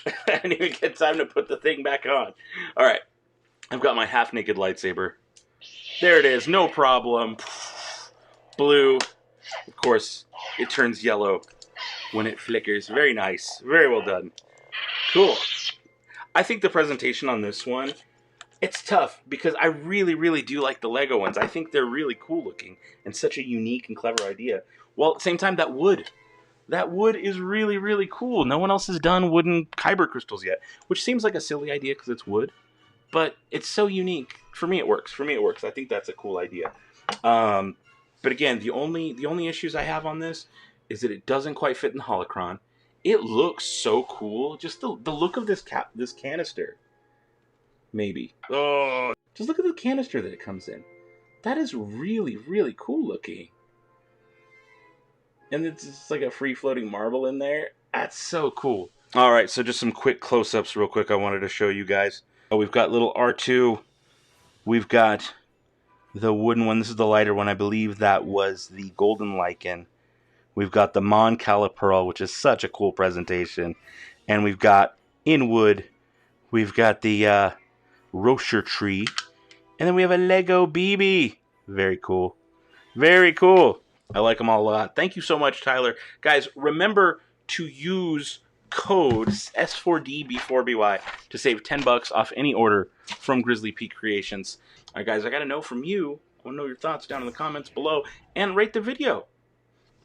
I didn't even get time to put the thing back on. All right. I've got my half-naked lightsaber. There it is. No problem. Blue. Of course, it turns yellow when it flickers. Very nice. Very well done. Cool. I think the presentation on this one, it's tough because I really do like the Lego ones. I think they're really cool looking and such a unique and clever idea. Well, at the same time, that wood is really cool. No one else has done wooden kyber crystals yet, which seems like a silly idea because it's wood, but it's so unique. For me, it works. I think that's a cool idea. But again, the only issues I have on this is that it doesn't quite fit in the holocron. It looks so cool. Just the look of this canister. Maybe. Oh, just look at the canister that it comes in. That is really cool looking. And it's just like a free-floating marble in there. That's so cool. All right, so just some quick close-ups real quick I wanted to show you guys. Oh, we've got little R2. We've got the wooden one. This is the lighter one. I believe that was the golden lichen. We've got the Mon Calipearl, which is such a cool presentation. And we've got, in wood, we've got the Rocher tree. And then we have a Lego BB. Very cool. Very cool. I like them all a lot. Thank you so much, Tyler. Guys, remember to use code S4D-B4BY to save $10 off any order from Grizzly Peak Creations. All right, guys, I got to know from you. I want to know your thoughts down in the comments below. And rate the video.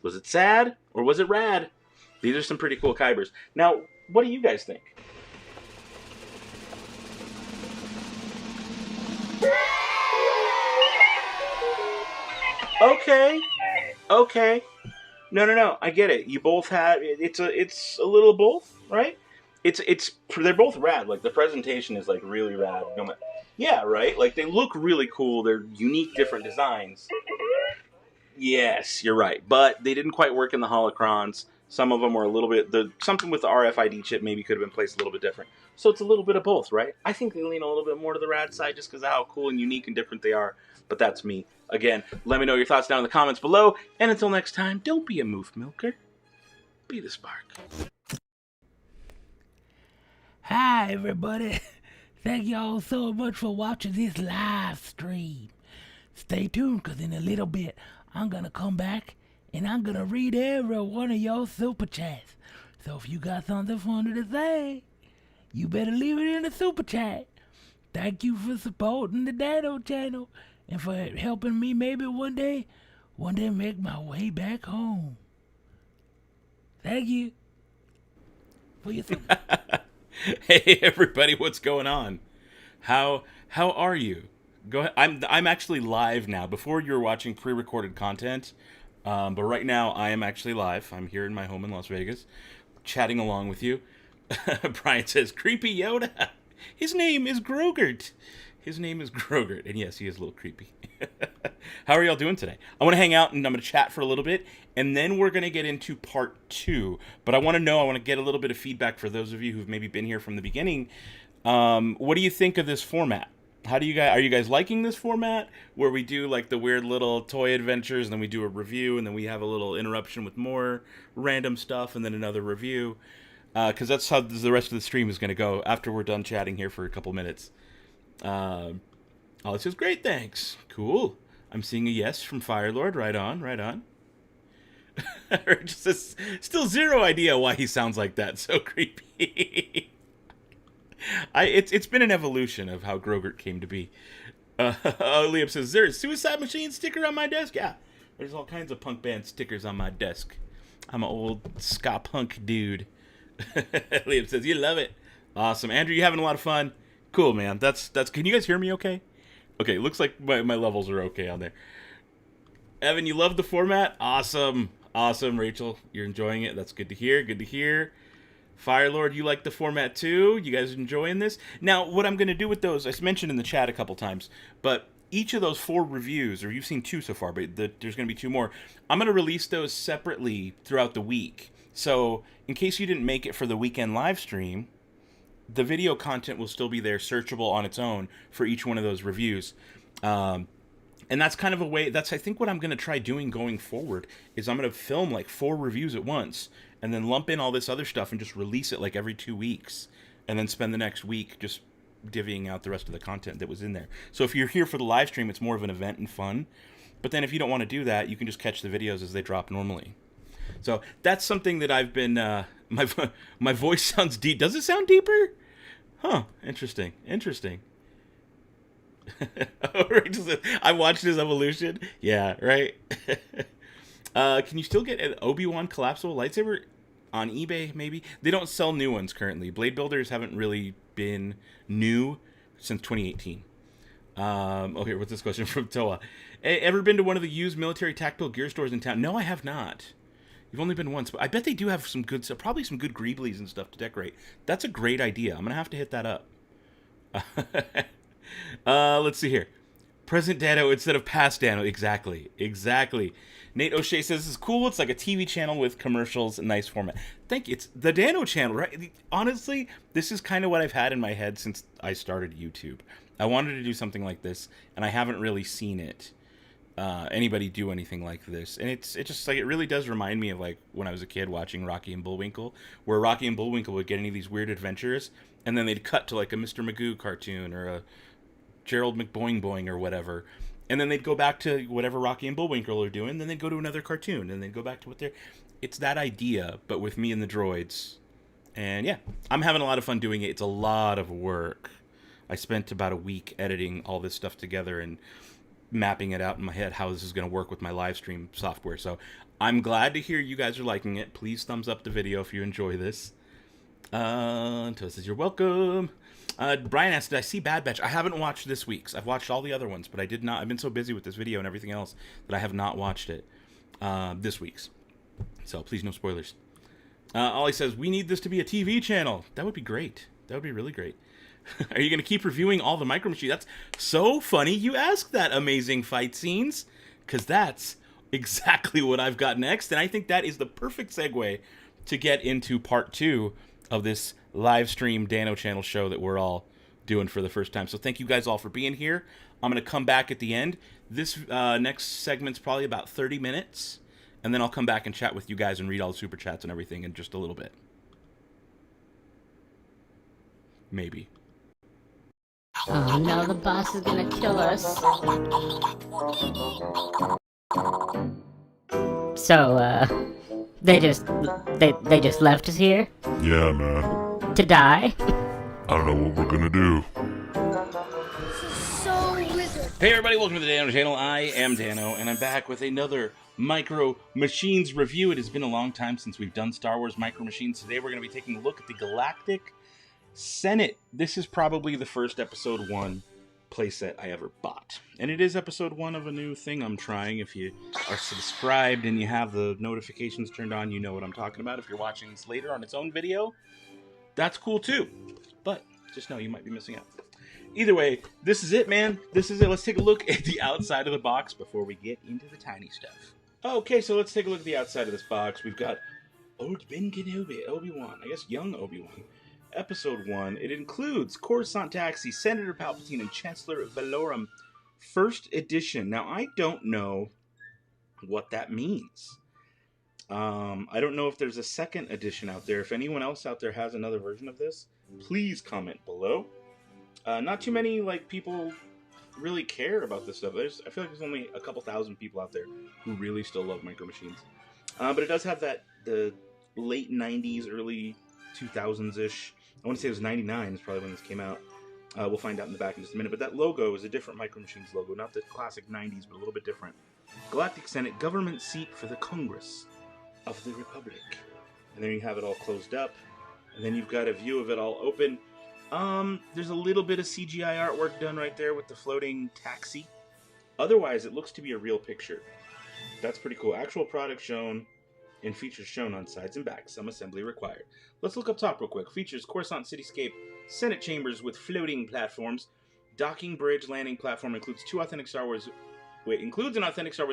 Was it sad or was it rad? These are some pretty cool kybers. Now, what do you guys think? Okay. No. I get it. You both have it's a little both, right? They're both rad. Like the presentation is like really rad. Yeah, right. Like they look really cool. They're unique, different designs. Yes, you're right. But they didn't quite work in the holocrons. Some of them were a little bit something with the RFID chip maybe could have been placed a little bit different. So it's a little bit of both, right? I think they lean a little bit more to the rad side just because of how cool and unique and different they are. But that's me. Again, let me know your thoughts down in the comments below. And until next time, don't be a moof milker. Be the spark. Hi, everybody. Thank y'all so much for watching this live stream. Stay tuned, because in a little bit, I'm going to come back and I'm going to read every one of your super chats. So if you got something funny to say, you better leave it in the super chat. Thank you for supporting the Dan-O channel and for helping me maybe one day make my way back home. Thank you for your support. Hey everybody, what's going on? How are you? Go ahead. I'm actually live now. Before you were watching pre-recorded content, but right now I am actually live. I'm here in my home in Las Vegas, chatting along with you. Brian says, "Creepy Yoda. His name is Grogert. His name is Grogert." And yes, he is a little creepy. How are y'all doing today? I want to hang out and I'm going to chat for a little bit, and then we're going to get into part 2. But I want to get a little bit of feedback for those of you who've maybe been here from the beginning. What do you think of this format? Are you guys liking this format where we do like the weird little toy adventures, and then we do a review, and then we have a little interruption with more random stuff, and then another review? Because that's how the rest of the stream is going to go after we're done chatting here for a couple minutes. Alex says, "Great, thanks. Cool. I'm seeing a yes from Firelord. Right on, right on." Just still zero idea why he sounds like that. So creepy. It's been an evolution of how Grogert came to be. Liam says, "Is there a Suicide Machine sticker on my desk?" Yeah, there's all kinds of punk band stickers on my desk. I'm an old ska punk dude. Liam says, "You love it." Awesome. Andrew, you having a lot of fun? Cool, man. That's. Can you guys hear me okay? Okay, looks like my levels are okay on there. Evan, you love the format? Awesome. Awesome, Rachel. You're enjoying it. That's good to hear. Good to hear. Firelord, you like the format too? You guys enjoying this? Now, what I'm going to do with those, I mentioned in the chat a couple times, but each of those 4 reviews, or you've seen 2 so far, but there's going to be 2 more. I'm going to release those separately throughout the week. So, in case you didn't make it for the weekend live stream, the video content will still be there, searchable on its own for each one of those reviews. And that's kind of a way, I think what I'm going to try doing going forward is I'm going to film like 4 reviews at once and then lump in all this other stuff and just release it like every 2 weeks and then spend the next week just divvying out the rest of the content that was in there. So if you're here for the live stream, it's more of an event and fun. But then if you don't want to do that, you can just catch the videos as they drop normally. So that's something that I've been, my voice sounds deep. Does it sound deeper? Huh, interesting. I watched his evolution. Yeah, right. Can you still get an Obi-Wan collapsible lightsaber on eBay, maybe? They don't sell new ones currently. Blade builders haven't really been new since 2018. Okay, what's this question from Toa? Ever been to one of the used military tactical gear stores in town? No, I have not. You've only been once, but I bet they do have some good, probably some good Greeblies and stuff to decorate. That's a great idea. I'm going to have to hit that up. Let's see here. Present Dan-O instead of past Dan-O. Exactly. Nate O'Shea says, "This is cool. It's like a TV channel with commercials and nice format." Thank you. It's the Dan-O channel, right? Honestly, this is kind of what I've had in my head since I started YouTube. I wanted to do something like this, and I haven't really seen it. Anybody do anything like this, and it's just like, it really does remind me of like when I was a kid watching Rocky and Bullwinkle, where Rocky and Bullwinkle would get any of these weird adventures, and then they'd cut to like a Mr. Magoo cartoon or a Gerald McBoing Boing or whatever, and then they'd go back to whatever Rocky and Bullwinkle are doing, then they'd go to another cartoon, and they'd go back to what they're... It's that idea, but with me and the droids. And yeah, I'm having a lot of fun doing it. It's a lot of work. I spent about a week editing all this stuff together and mapping it out in my head how this is going to work with my live stream software. So I'm glad to hear you guys are liking it. Please thumbs up the video if you enjoy this. Until says you're welcome. Brian asked, "Did I see Bad Batch?" I haven't watched this week's. I've watched all the other ones, but I did not. I've been so busy with this video and everything else that I have not watched it this week's. So please, no spoilers. Ollie says, "We need this to be a TV channel." That would be great. That would be really great. Are you going to keep reviewing all the Micro Machines? That's so funny you ask that, Amazing Fight Scenes, because that's exactly what I've got next, and I think that is the perfect segue to get into part 2 of this live stream Dan-O channel show that we're all doing for the first time. So thank you guys all for being here. I'm going to come back at the end. This next segment's probably about 30 minutes, and then I'll come back and chat with you guys and read all the super chats and everything in just a little bit. Maybe. Oh no, the boss is gonna kill us. So, they just left us here? Yeah, man. To die? I don't know what we're gonna do. Hey everybody, welcome to the Dan-O channel. I am Dan-O, and I'm back with another Micro Machines review. It has been a long time since we've done Star Wars Micro Machines. Today we're going to be taking a look at the Galactic Senate. This is probably the first episode 1 playset I ever bought. And it is episode 1 of a new thing I'm trying. If you are subscribed and you have the notifications turned on, you know what I'm talking about. If you're watching this later on its own video, that's cool too. But just know you might be missing out. Either way, this is it, man. This is it. Let's take a look at the outside of the box before we get into the tiny stuff. Okay, so let's take a look at the outside of this box. We've got Old Ben Kenobi, Obi-Wan, I guess young Obi-Wan. Episode 1. It includes Coruscant Taxi, Senator Palpatine, and Chancellor Valorum. First edition. Now, I don't know what that means. I don't know if there's a second edition out there. If anyone else out there has another version of this, please comment below. Not too many people really care about this stuff. I feel like there's only a couple thousand people out there who really still love Micro Machines. But it does have the late 90s, early 2000s-ish. I want to say it was 99 is probably when this came out. We'll find out in the back in just a minute. But that logo is a different Micro Machines logo. Not the classic 90s, but a little bit different. Galactic Senate, government seat for the Congress of the Republic. And there you have it all closed up. And then you've got a view of it all open. There's a little bit of CGI artwork done right there with the floating taxi. Otherwise, it looks to be a real picture. That's pretty cool. Actual product shown and features shown on sides and backs. Some assembly required. Let's look up top real quick. Features Coruscant Cityscape, Senate chambers with floating platforms, docking bridge, landing platform, includes an authentic Star Wars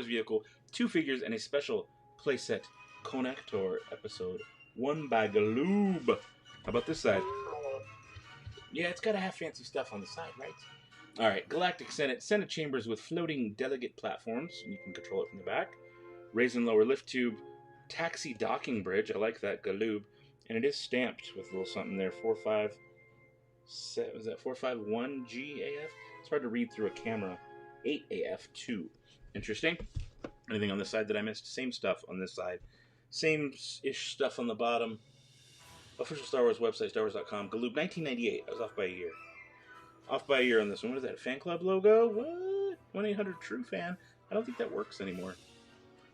vehicle, 2 figures, and a special playset connector. Episode 1 by Galoob. How about this side? Yeah, it's got to have fancy stuff on the side, right? Alright, Galactic Senate. Senate chambers with floating delegate platforms. You can control it from the back. Raise and lower lift tube. Taxi docking bridge. I like that, Galoob. And it is stamped with a little something there. 451GAF? It's hard to read through a camera. 8AF2. Interesting. Anything on this side that I missed? Same stuff on this side. Same-ish stuff on the bottom. Official Star Wars website, StarWars.com. Galoob, 1998. I was off by a year. Off by a year on this one. What is that, a fan club logo? What? 1-800-TRUE-FAN. I don't think that works anymore.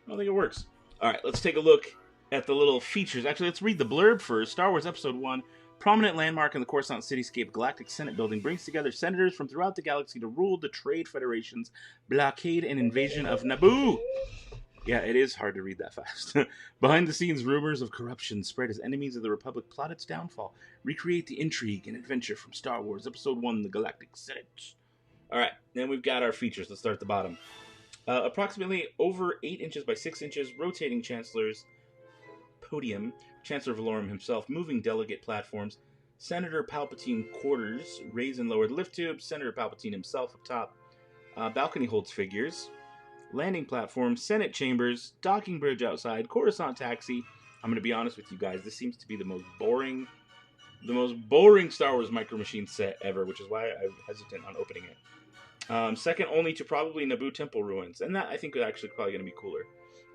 I don't think it works. Alright, let's take a look at the little features. Actually, let's read the blurb first. Star Wars Episode 1. Prominent landmark in the Coruscant Cityscape Galactic Senate building brings together senators from throughout the galaxy to rule the Trade Federation's blockade and invasion of Naboo. Yeah, it is hard to read that fast. Behind the scenes, rumors of corruption spread as enemies of the Republic plot its downfall. Recreate the intrigue and adventure from Star Wars Episode 1, The Galactic Senate. Alright, then we've got our features. Let's start at the bottom. Approximately over 8 inches by 6 inches, rotating Chancellor's podium, Chancellor Valorum himself, moving delegate platforms, Senator Palpatine quarters, raised and lowered lift tubes, Senator Palpatine himself up top, balcony holds figures, landing platform, Senate chambers, docking bridge outside, Coruscant taxi. I'm going to be honest with you guys, this seems to be the most boring Star Wars Micro Machine set ever, which is why I'm hesitant on opening it. Second only to probably Naboo Temple Ruins, and that I think is actually probably going to be cooler.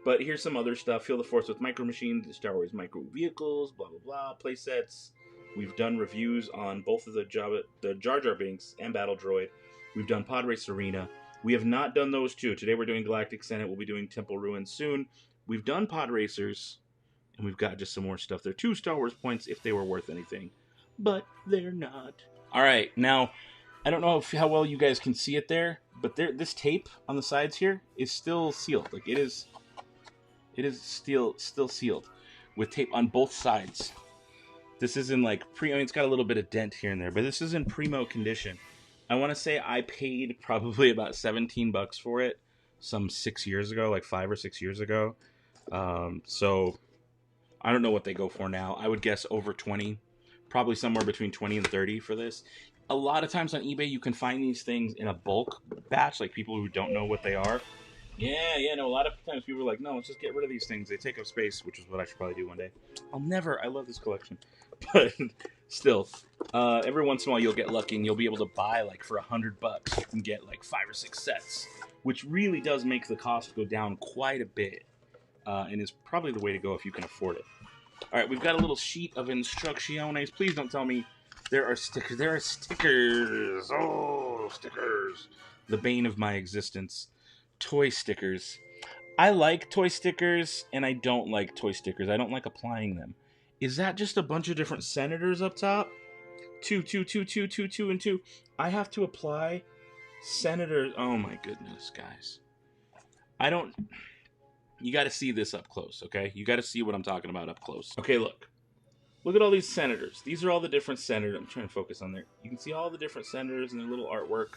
But here's some other stuff. Feel the Force with Micro Machines, Star Wars Micro Vehicles, blah blah blah, playsets. We've done reviews on both of the Jar Jar Binks and Battle Droid. We've done Pod Race Arena. We have not done those two. Today we're doing Galactic Senate. We'll be doing Temple Ruins soon. We've done Pod Racers, and we've got just some more stuff. They're 2 Star Wars points if they were worth anything, but they're not. All right, now I don't know how well you guys can see it there, but this tape on the sides here is still sealed. Like it is still sealed with tape on both sides. This is in it's got a little bit of dent here and there, but this is in primo condition. I want to say I paid probably about $17 for it some 6 years ago, like 5 or 6 years ago. So I don't know what they go for now. I would guess over 20, probably somewhere between 20 and 30 for this. A lot of times on eBay, you can find these things in a bulk batch, like people who don't know what they are. No, a lot of times people are like, no, let's just get rid of these things. They take up space, which is what I should probably do one day. I love this collection. But still, every once in a while you'll get lucky and you'll be able to buy, for $100, you can get 5 or 6 sets, which really does make the cost go down quite a bit, and is probably the way to go if you can afford it. All right, we've got a little sheet of instrucciones. Please don't tell me there are stickers. There are stickers. Oh, stickers. The bane of my existence. Toy stickers. I like toy stickers, and I don't like toy stickers. I don't like applying them. Is that just a bunch of different senators up top? 2, 2, 2, 2, 2, 2, and 2. I have to apply Senators. Oh my goodness, guys. You got to see this up close, okay? You got to see what I'm talking about up close. Okay, look. Look at all these senators. These are all the different senators. I'm trying to focus on there. You can see all the different senators and their little artwork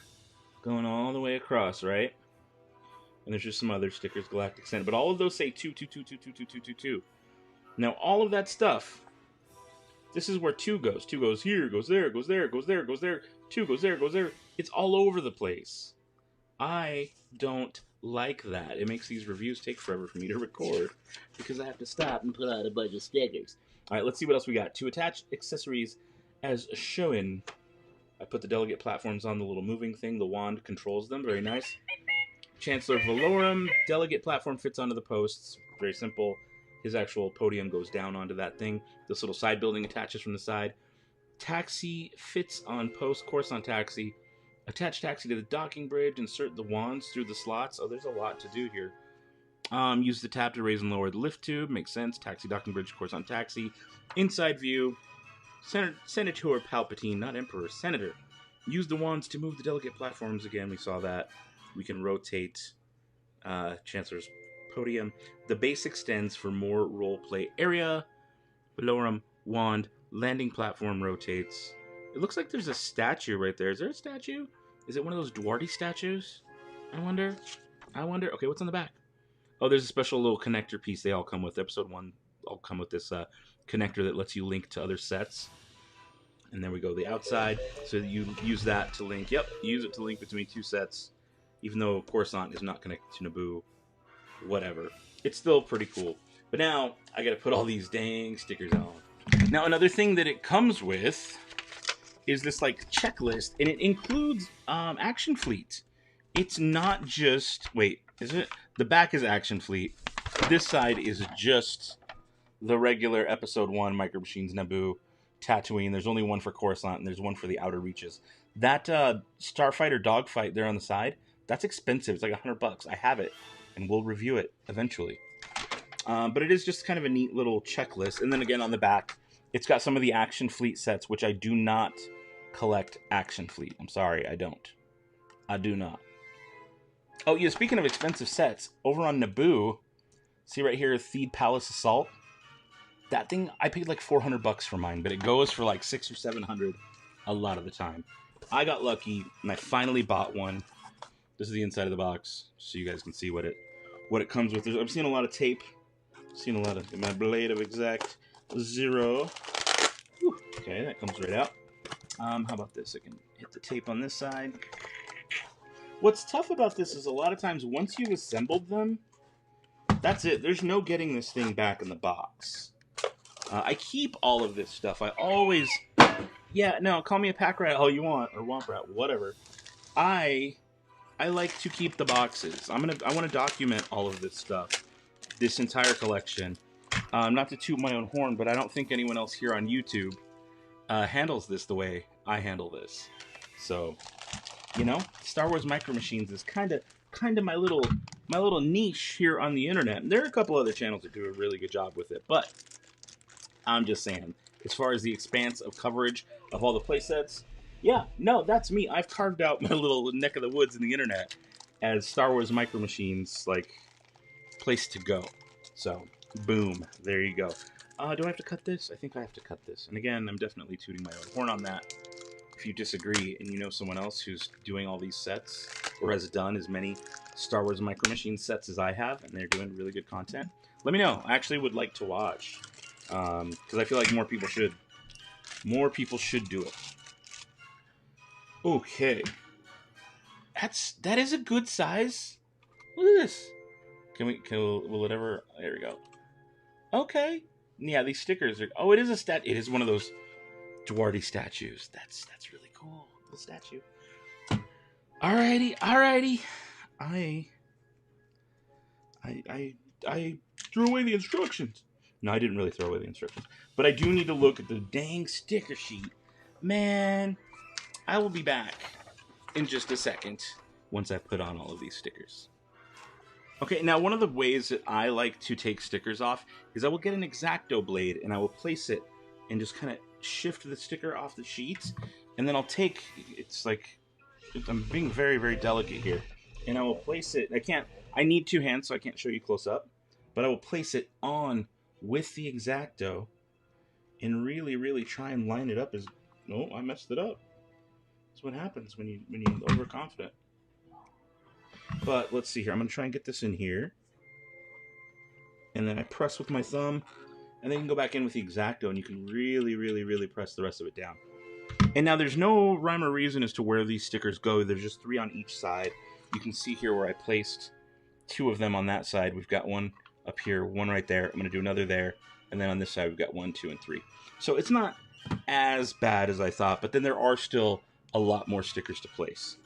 going all the way across, right? And there's just some other stickers, Galactic Senate. But all of those say 2. Now, all of that stuff, this is where 2 goes. 2 goes here, goes there, goes there, goes there, goes there. 2 goes there, goes there. It's all over the place. I don't like that. It makes these reviews take forever for me to record because I have to stop and put out a bunch of stickers. All right, let's see what else we got. To attach accessories as shown. I put the delegate platforms on the little moving thing. The wand controls them. Very nice. Chancellor Valorum. Delegate platform fits onto the posts. Very simple. His actual podium goes down onto that thing. This little side building attaches from the side. Taxi fits on post. Coruscant taxi. Attach taxi to the docking bridge. Insert the wands through the slots. Oh, there's a lot to do here. Use the tab to raise and lower the lift tube. Makes sense. Taxi, docking bridge, Coruscant taxi. Inside view. Senator Palpatine, not Emperor. Senator. Use the wands to move the delegate platforms. Again, we saw that. We can rotate Chancellor's podium. The base extends for more roleplay area. Valorum, wand, landing platform rotates. It looks like there's a statue right there. Is there a statue? Is it one of those Duarte statues? I wonder. Okay, what's on the back? Oh, there's a special little connector piece they all come with. Episode 1 all come with this connector that lets you link to other sets. And there we go, the outside. So you use that to link. Yep, use it to link between 2 sets. Even though Coruscant is not connected to Naboo. Whatever. It's still pretty cool. But now, I gotta put all these dang stickers on. Now, another thing that it comes with is this, like, checklist. And it includes Action Fleet. It's not just... Wait, is it? The back is Action Fleet. This side is just the regular Episode 1 Micro Machines Naboo Tatooine. There's only one for Coruscant, and there's one for the Outer Reaches. That Starfighter dogfight there on the side, that's expensive. It's like $100. I have it, and we'll review it eventually. But it is just kind of a neat little checklist. And then again on the back, it's got some of the Action Fleet sets, which I do not collect Action Fleet. I'm sorry, I don't. I do not. Oh, yeah, speaking of expensive sets, over on Naboo, see right here, Theed Palace Assault. That thing, I paid like $400 for mine, but it goes for like $600 or $700 a lot of the time. I got lucky, and I finally bought one. This is the inside of the box, so you guys can see what it comes with. I'm seeing a lot of tape. I'm seeing a lot of my blade of exact 0. Whew, okay, that comes right out. How about this? I can hit the tape on this side. What's tough about this is a lot of times once you've assembled them, that's it. There's no getting this thing back in the box. I keep all of this stuff. I always... Yeah, no, call me a pack rat all you want, or womp rat, whatever. I like to keep the boxes. I want to document all of this stuff, this entire collection. Not to toot my own horn, but I don't think anyone else here on YouTube handles this the way I handle this. So, you know, Star Wars Micro Machines is kind of my little niche here on the internet. And there are a couple other channels that do a really good job with it, but I'm just saying, as far as the expanse of coverage of all the playsets, yeah, no, that's me. I've carved out my little neck of the woods in the internet as Star Wars Micro Machines, like, place to go. So, boom, there you go. Do I have to cut this? I think I have to cut this. And again, I'm definitely tooting my own horn on that. If you disagree and you know someone else who's doing all these sets, or has done as many Star Wars Micro Machines sets as I have, and they're doing really good content, let me know. I actually would like to watch, because I feel like more people should. More people should do it. Okay. That is a good size. Look at this. Will it ever... There we go. Okay. Yeah, these stickers are... Oh, it is a it is one of those Duarte statues. That's really cool. Little statue. Alrighty. I threw away the instructions. No, I didn't really throw away the instructions. But I do need to look at the dang sticker sheet. Man, I will be back in just a second once I put on all of these stickers. Okay, now one of the ways that I like to take stickers off is I will get an X-Acto blade and I will place it and just kind of shift the sticker off the sheet. And then I'll take, it's like I'm being very, very delicate here. And I will place it, I need 2 hands, so I can't show you close up. But I will place it on with the X-Acto and really, really try and line it up as... No, I messed it up. That's what happens when you're overconfident. But let's see here. I'm going to try and get this in here. And then I press with my thumb. And then you can go back in with the X-Acto and you can really, really, really press the rest of it down. And now there's no rhyme or reason as to where these stickers go. There's just 3 on each side. You can see here where I placed 2 of them on that side. We've got 1 up here, 1 right there. I'm going to do another there. And then on this side, we've got 1, 2, and 3. So it's not as bad as I thought, but then there are still a lot more stickers to place.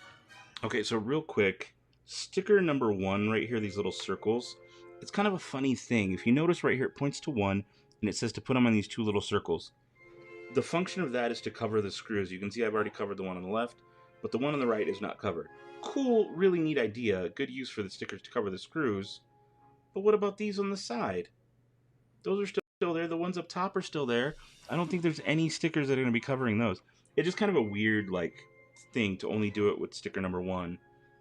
Okay, so real quick, sticker number 1 right here, these little circles, it's kind of a funny thing. If you notice right here, it points to 1, and it says to put them on these 2 little circles. The function of that is to cover the screws. You can see I've already covered the one on the left, but the one on the right is not covered. Cool, really neat idea. Good use for the stickers to cover the screws. But what about these on the side? Those are still there. The ones up top are still there. I don't think there's any stickers that are going to be covering those. It's just kind of a weird thing to only do it with sticker number 1,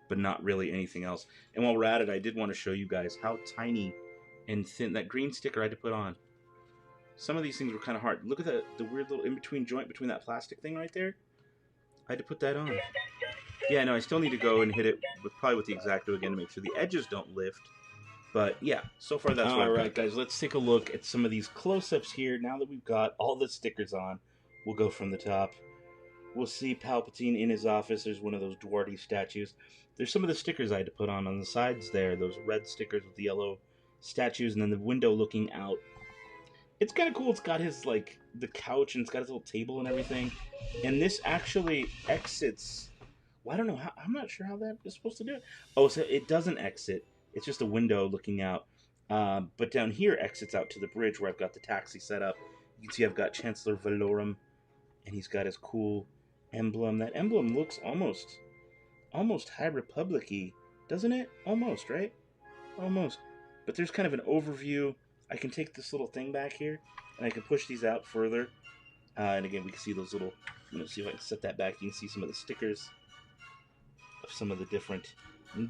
but not really anything else. And while we're at it, I did want to show you guys how tiny and thin that green sticker I had to put on. Some of these things were kind of hard. Look at the weird little in-between joint between that plastic thing right there. I had to put that on. Yeah, no, I still need to go and hit it probably with the X-Acto again to make sure the edges don't lift. But yeah, so far that's what I've got. Alright guys, let's take a look at some of these close-ups here. Now that we've got all the stickers on, we'll go from the top. We'll see Palpatine in his office. There's one of those Duarte statues. There's some of the stickers I had to put on the sides there. Those red stickers with the yellow statues, and then the window looking out. It's kind of cool. It's got his, the couch, and it's got his little table and everything. And this actually exits... Well, I don't know. I'm not sure how that is supposed to do it. Oh, so it doesn't exit. It's just a window looking out. But down here exits out to the bridge where I've got the taxi set up. You can see I've got Chancellor Valorum, and he's got his cool emblem. That emblem looks almost High Republic-y, doesn't it? Almost, right? Almost. But there's kind of an overview. I can take this little thing back here, and I can push these out further. And again, we can see those little... I'm going to see if I can set that back. You can see some of the stickers of some of the different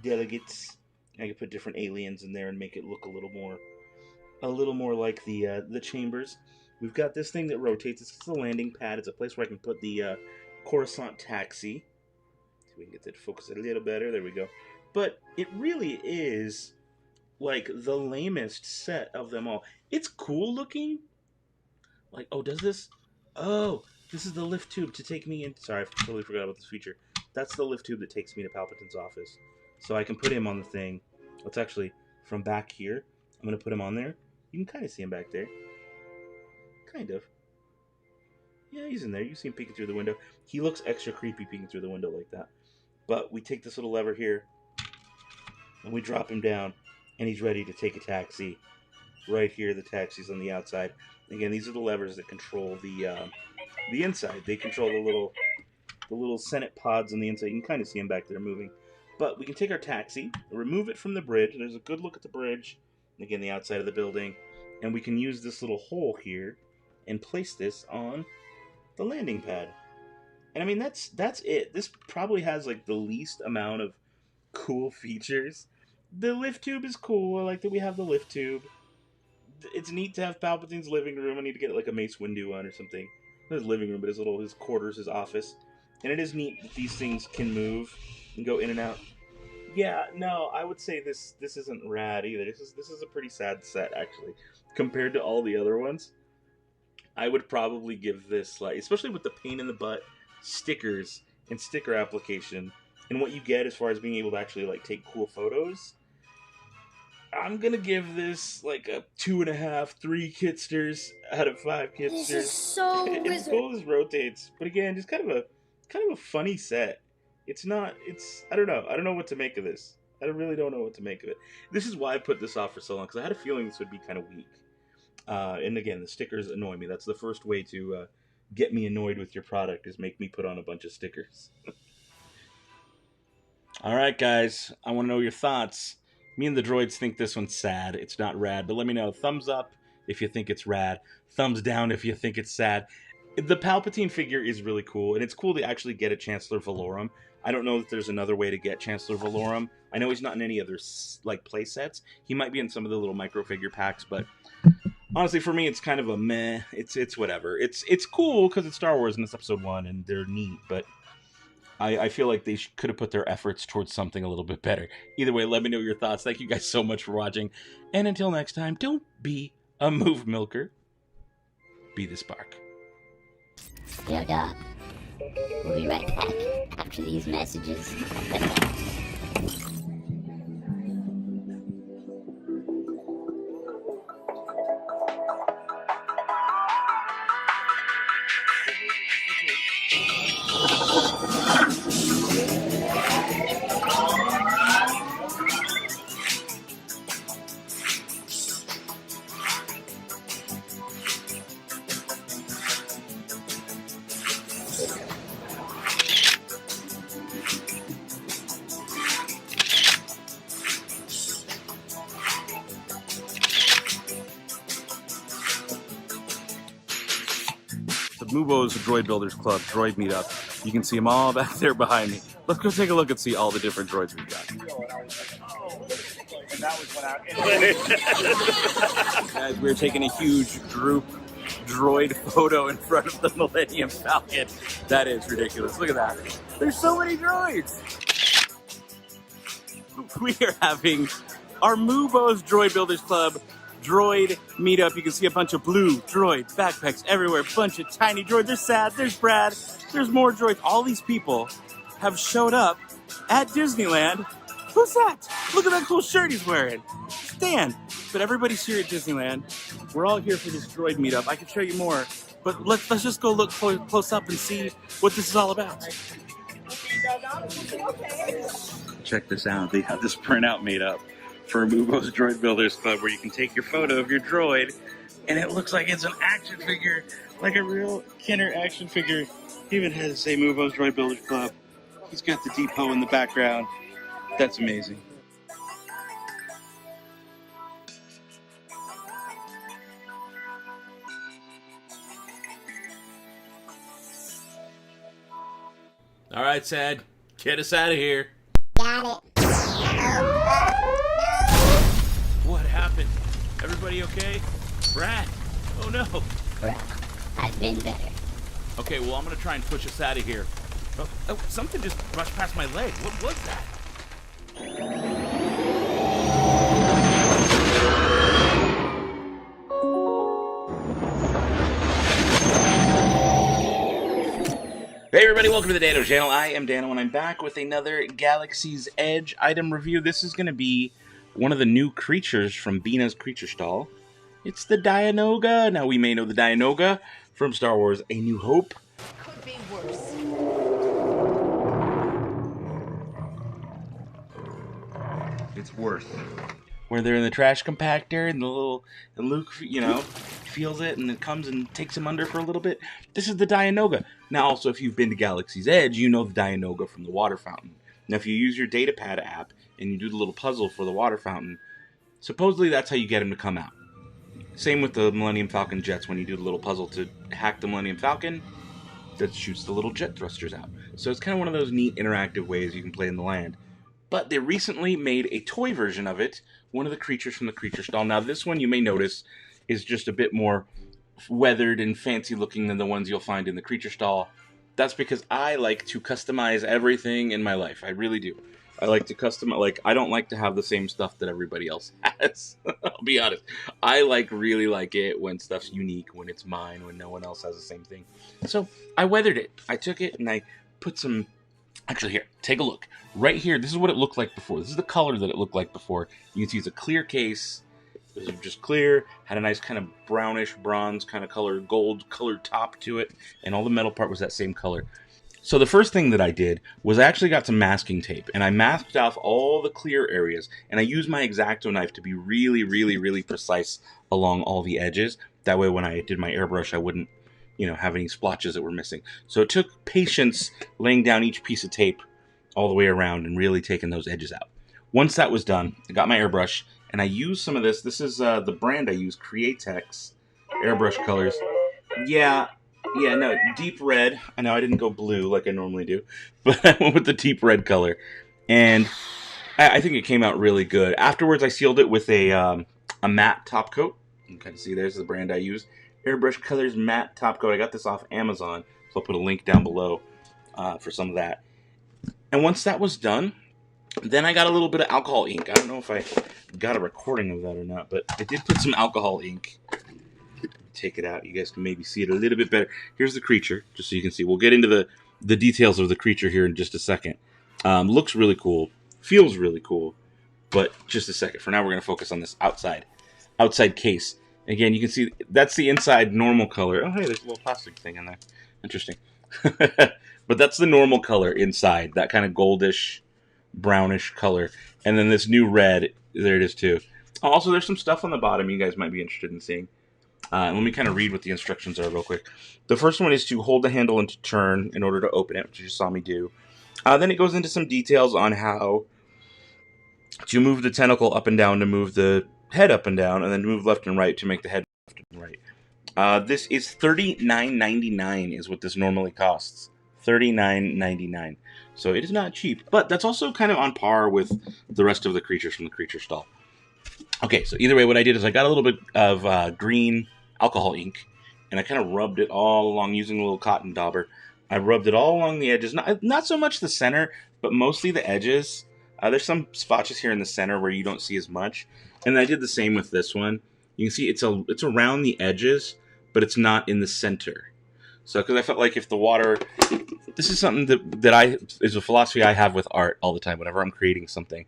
delegates. I can put different aliens in there and make it look a little more like the chambers. We've got this thing that rotates. It's the landing pad. It's a place where I can put the Coruscant taxi. See if we can get that to focus a little better. There we go. But it really is the lamest set of them all. It's cool looking. Oh, does this? Oh, this is the lift tube to take me in. Sorry, I totally forgot about this feature. That's the lift tube that takes me to Palpatine's office. So I can put him on the thing. Let's actually, from back here, I'm going to put him on there. You can kind of see him back there. Kind of. Yeah, he's in there. You see him peeking through the window. He looks extra creepy peeking through the window like that. But we take this little lever here, and we drop him down, and he's ready to take a taxi. Right here, the taxi's on the outside. Again, these are the levers that control the inside. They control the little Senate pods on the inside. You can kind of see them back there moving. But we can take our taxi, remove it from the bridge. There's a good look at the bridge. Again, the outside of the building. And we can use this little hole here and place this on the landing pad. And I mean, that's it. This probably has the least amount of cool features. The lift tube is cool. I like that we have the lift tube. It's neat to have Palpatine's living room. I need to get a Mace Windu on or something. Not his living room, but his quarters, his office. And it is neat that these things can move and go in and out. Yeah, no, I would say this isn't rad either. This is a pretty sad set, actually. Compared to all the other ones, I would probably give this, especially with the pain in the butt stickers and sticker application, and what you get as far as being able to actually, take cool photos, I'm gonna give this, a 2.5, 3 kitsters out of 5 kitsters. This is so It's cool as rotates, but again, just kind of a funny set. I don't know what to make of this. I really don't know what to make of it. This is why I put this off for so long, because I had a feeling this would be kind of weak. And again, the stickers annoy me. That's the first way to get me annoyed with your product, is make me put on a bunch of stickers. Alright guys, I want to know your thoughts. Me and the droids think this one's sad. It's not rad, but let me know. Thumbs up if you think it's rad. Thumbs down if you think it's sad. The Palpatine figure is really cool, and it's cool to actually get a Chancellor Valorum. I don't know that there's another way to get Chancellor Valorum. I know he's not in any other like play sets. He might be in some of the little micro figure packs, but honestly, for me, it's kind of a meh. It's whatever. It's cool because it's Star Wars and it's Episode 1 and they're neat, but I feel like they could have put their efforts towards something a little bit better. Either way, let me know your thoughts. Thank you guys so much for watching, and until next time, don't be a move milker. Be the spark. Yo, dog. We'll be right back after these messages. Mubo's Droid Builders Club Droid Meetup. You can see them all back there behind me. Let's go take a look and see all the different droids we've got. Guys, we're taking a huge group droid photo in front of the Millennium Falcon. That is ridiculous. Look at that. There's so many droids. We are having our Mubo's Droid Builders Club Droid Meetup. You can see a bunch of blue droid backpacks everywhere, a bunch of tiny droids. There's Sad, there's Brad, there's more droids. All these people have showed up at Disneyland. Who's that? Look at that cool shirt he's wearing. Stan. But everybody's here at Disneyland. We're all here for this droid meetup. I can show you more, but let's just go look close up and see what this is all about. Check this out. They have this printout made up for Mubo's Droid Builders Club where you can take your photo of your droid and it looks like it's an action figure, like a real Kenner action figure. He even has to say Mubo's Droid Builders Club. He's got the depot in the background. That's amazing. All right, Sad, get us out of here. Got it. What happened? Everybody okay? Brad? Oh no. Bro, I've been better. Okay, well I'm gonna try and push us out of here. Oh, something just brushed past my leg. What was that? Hey everybody, welcome to the Dan-O channel. I am Dan-O and I'm back with another Galaxy's Edge item review. This is going to be one of the new creatures from Bina's Creature Stall. It's the Dianoga. Now we may know the Dianoga from Star Wars A New Hope. Could be worse. It's worse. Where they're in the trash compactor and Luke, you know, feels it and it comes and takes him under for a little bit. This is the Dianoga. Now also, if you've been to Galaxy's Edge, you know the Dianoga from the water fountain. Now if you use your datapad app and you do the little puzzle for the water fountain, supposedly that's how you get him to come out. Same with the Millennium Falcon jets. When you do the little puzzle to hack the Millennium Falcon, that shoots the little jet thrusters out. So it's kind of one of those neat interactive ways you can play in the land. But they recently made a toy version of it, one of the creatures from the Creature Stall. Now this one, you may notice, is just a bit more weathered and fancy looking than the ones you'll find in the Creature Stall. That's because I like to customize everything in my life. I really do. I like to customize, like, I don't like to have the same stuff that everybody else has. I'll be honest. I really like it when stuff's unique, when it's mine, when no one else has the same thing. So I weathered it. I took it and I put some, actually here, take a look. Right here, this is what it looked like before. This is the color that it looked like before. You can see it's a clear case. It was just clear, had a nice kind of brownish bronze kind of color, gold colored top to it, and all the metal part was that same color. So the first thing that I did was I actually got some masking tape, and I masked off all the clear areas, and I used my X-Acto knife to be really, really, really precise along all the edges. That way when I did my airbrush, I wouldn't, you know, have any splotches that were missing. So it took patience laying down each piece of tape all the way around and really taking those edges out. Once that was done, I got my airbrush, and I used some of this. This is the brand I use, Createx airbrush colors. Yeah, Yeah, no, deep red. I know I didn't go blue like I normally do, but I went with the deep red color. And I think it came out really good. Afterwards, I sealed it with a matte top coat. You can kind of see there's the brand I use. Airbrush Colors Matte Top Coat. I got this off Amazon, so I'll put a link down below for some of that. And once that was done, then I got a little bit of alcohol ink. I don't know if I got a recording of that or not, but I did put some alcohol ink. Take it out. You guys can maybe see it a little bit better. Here's the creature, just so you can see. We'll get into the details of the creature here in just a second. Looks really cool. Feels really cool. But just a second. For now, we're going to focus on this outside case. Again, you can see that's the inside normal color. Oh, hey, there's a little plastic thing in there. Interesting. But that's the normal color inside. That kind of goldish, brownish color. And then this new red, there it is too. Also, there's some stuff on the bottom you guys might be interested in seeing. Let me kind of read what the instructions are real quick. The first one is to hold the handle and to turn in order to open it, which you just saw me do. Then it goes into some details on how to move the tentacle up and down to move the head up and down, and then move left and right to make the head left and right. This is $39.99 is what this normally costs. $39.99. So it is not cheap, but that's also kind of on par with the rest of the creatures from the creature stall. Okay, so either way, what I did is I got a little bit of green alcohol ink, and I kind of rubbed it all along using a little cotton dauber. I rubbed it all along the edges, not so much the center, but mostly the edges. There's some spots here in the center where you don't see as much, and I did the same with this one. You can see it's around the edges, but it's not in the center. So, because I felt like if the water, this is something that is a philosophy I have with art all the time. Whenever I'm creating something,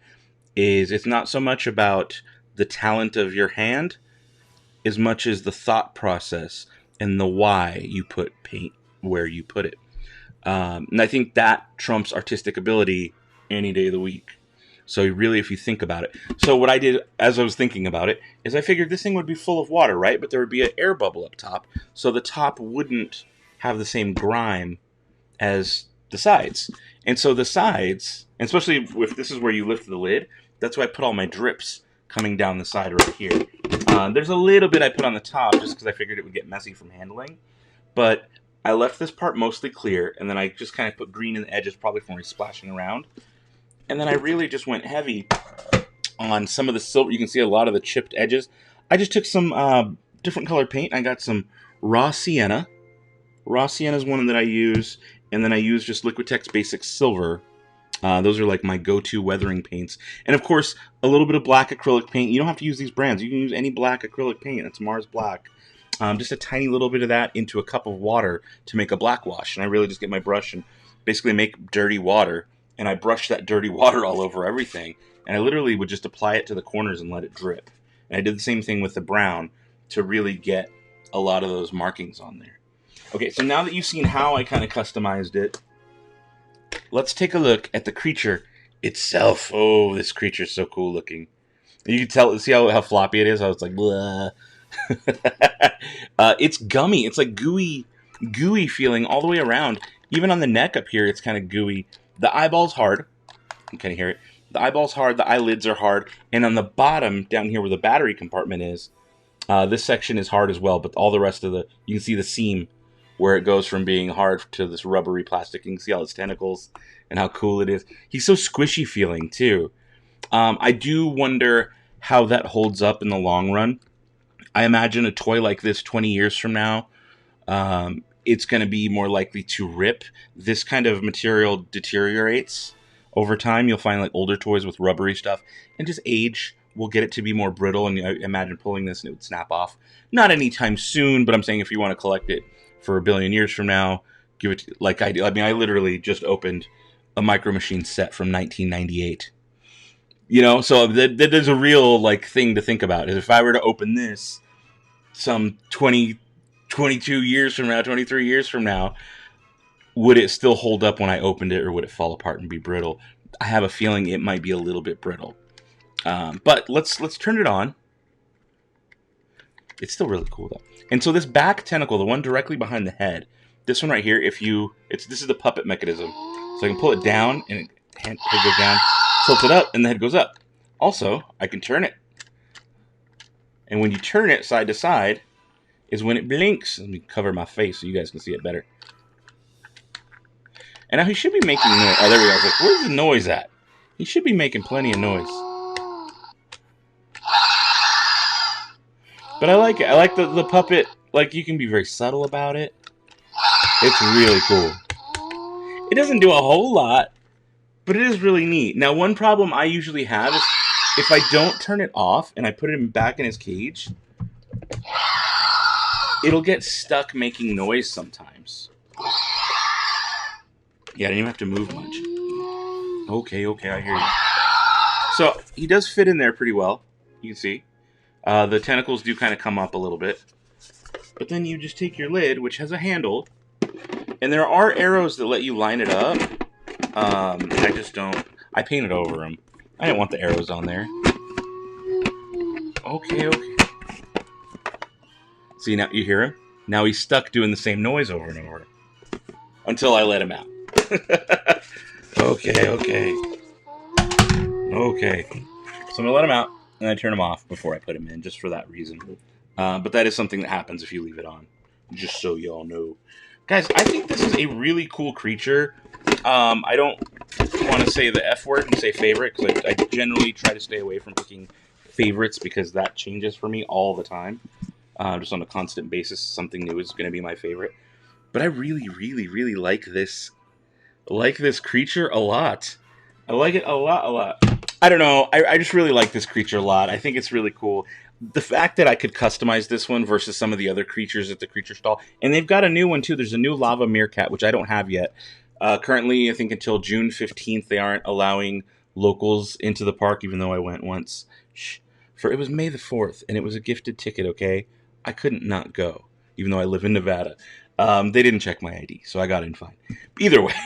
is it's not so much about the talent of your hand as much as the thought process and the why you put paint where you put it. And I think that trumps artistic ability any day of the week. So really, if you think about it. So what I did as I was thinking about it is I figured this thing would be full of water, right? But there would be an air bubble up top. So the top wouldn't have the same grime as the sides. And so the sides, and especially if this is where you lift the lid, that's why I put all my drips coming down the side right here. There's a little bit I put on the top just because I figured it would get messy from handling. But I left this part mostly clear, and then I just kind of put green in the edges, probably from splashing around. And then I really just went heavy on some of the silver. You can see a lot of the chipped edges. I just took some different colored paint. I got some raw sienna. Raw sienna is one that I use, and then I use just Liquitex Basic Silver. Those are like my go-to weathering paints. And of course, a little bit of black acrylic paint. You don't have to use these brands. You can use any black acrylic paint. It's Mars Black. Just a tiny little bit of that into a cup of water to make a black wash. And I really just get my brush and basically make dirty water. And I brush that dirty water all over everything. And I literally would just apply it to the corners and let it drip. And I did the same thing with the brown to really get a lot of those markings on there. Okay, so now that you've seen how I kind of customized it, let's take a look at the creature itself. Oh, this creature is so cool looking. You can tell, see how floppy it is? I was like, blah. It's gummy. It's like gooey feeling all the way around. Even on the neck up here, it's kind of gooey. The eyeball's hard. You can hear it. The eyeball's hard. The eyelids are hard. And on the bottom, down here where the battery compartment is, this section is hard as well. But all the rest of you can see the seam where it goes from being hard to this rubbery plastic. You can see all its tentacles and how cool it is. He's so squishy feeling, too. I do wonder how that holds up in the long run. I imagine a toy like this 20 years from now, it's going to be more likely to rip. This kind of material deteriorates over time. You'll find like older toys with rubbery stuff, and just age will get it to be more brittle, and I imagine pulling this and it would snap off. Not anytime soon, but I'm saying if you want to collect it for a billion years from now, give it like I do. I mean, I literally just opened a Micro Machine set from 1998. You know, so that is a real like thing to think about. Is if I were to open this some 22 years from now, 23 years from now, would it still hold up when I opened it, or would it fall apart and be brittle? I have a feeling it might be a little bit brittle. But let's turn it on. It's still really cool though. And so this back tentacle, the one directly behind the head, this one right here, this is the puppet mechanism. So I can pull it down and head goes down, tilt it up, and the head goes up. Also, I can turn it. And when you turn it side to side, is when it blinks. Let me cover my face so you guys can see it better. And now he should be making noise. Oh, there we go. I was like, where's the noise at? He should be making plenty of noise. But I like it. I like the puppet. Like, you can be very subtle about it. It's really cool. It doesn't do a whole lot, but it is really neat. Now, one problem I usually have is if I don't turn it off and I put him back in his cage, it'll get stuck making noise sometimes. Yeah, I didn't even have to move much. Okay, I hear you. So, he does fit in there pretty well. You can see. The tentacles do kind of come up a little bit. But then you just take your lid, which has a handle, and there are arrows that let you line it up. I just don't. I painted over them. I didn't want the arrows on there. Okay. See, now you hear him? Now he's stuck doing the same noise over and over. Until I let him out. Okay. So I'm going to let him out, and I turn him off before I put him in, just for that reason. But that is something that happens if you leave it on. Just so y'all know. Guys, I think this is a really cool creature. I don't want to say the F word and say favorite, because I generally try to stay away from picking favorites, because that changes for me all the time. Just on a constant basis, something new is going to be my favorite. But I really like this creature a lot. I like it a lot. I don't know. I just really like this creature a lot. I think it's really cool. The fact that I could customize this one versus some of the other creatures at the creature stall. And they've got a new one, too. There's a new lava meerkat, which I don't have yet. Currently, I think until June 15th, they aren't allowing locals into the park, even though I went once. It was May the 4th, and it was a gifted ticket, okay? I couldn't not go, even though I live in Nevada. They didn't check my ID, so I got in fine. Either way,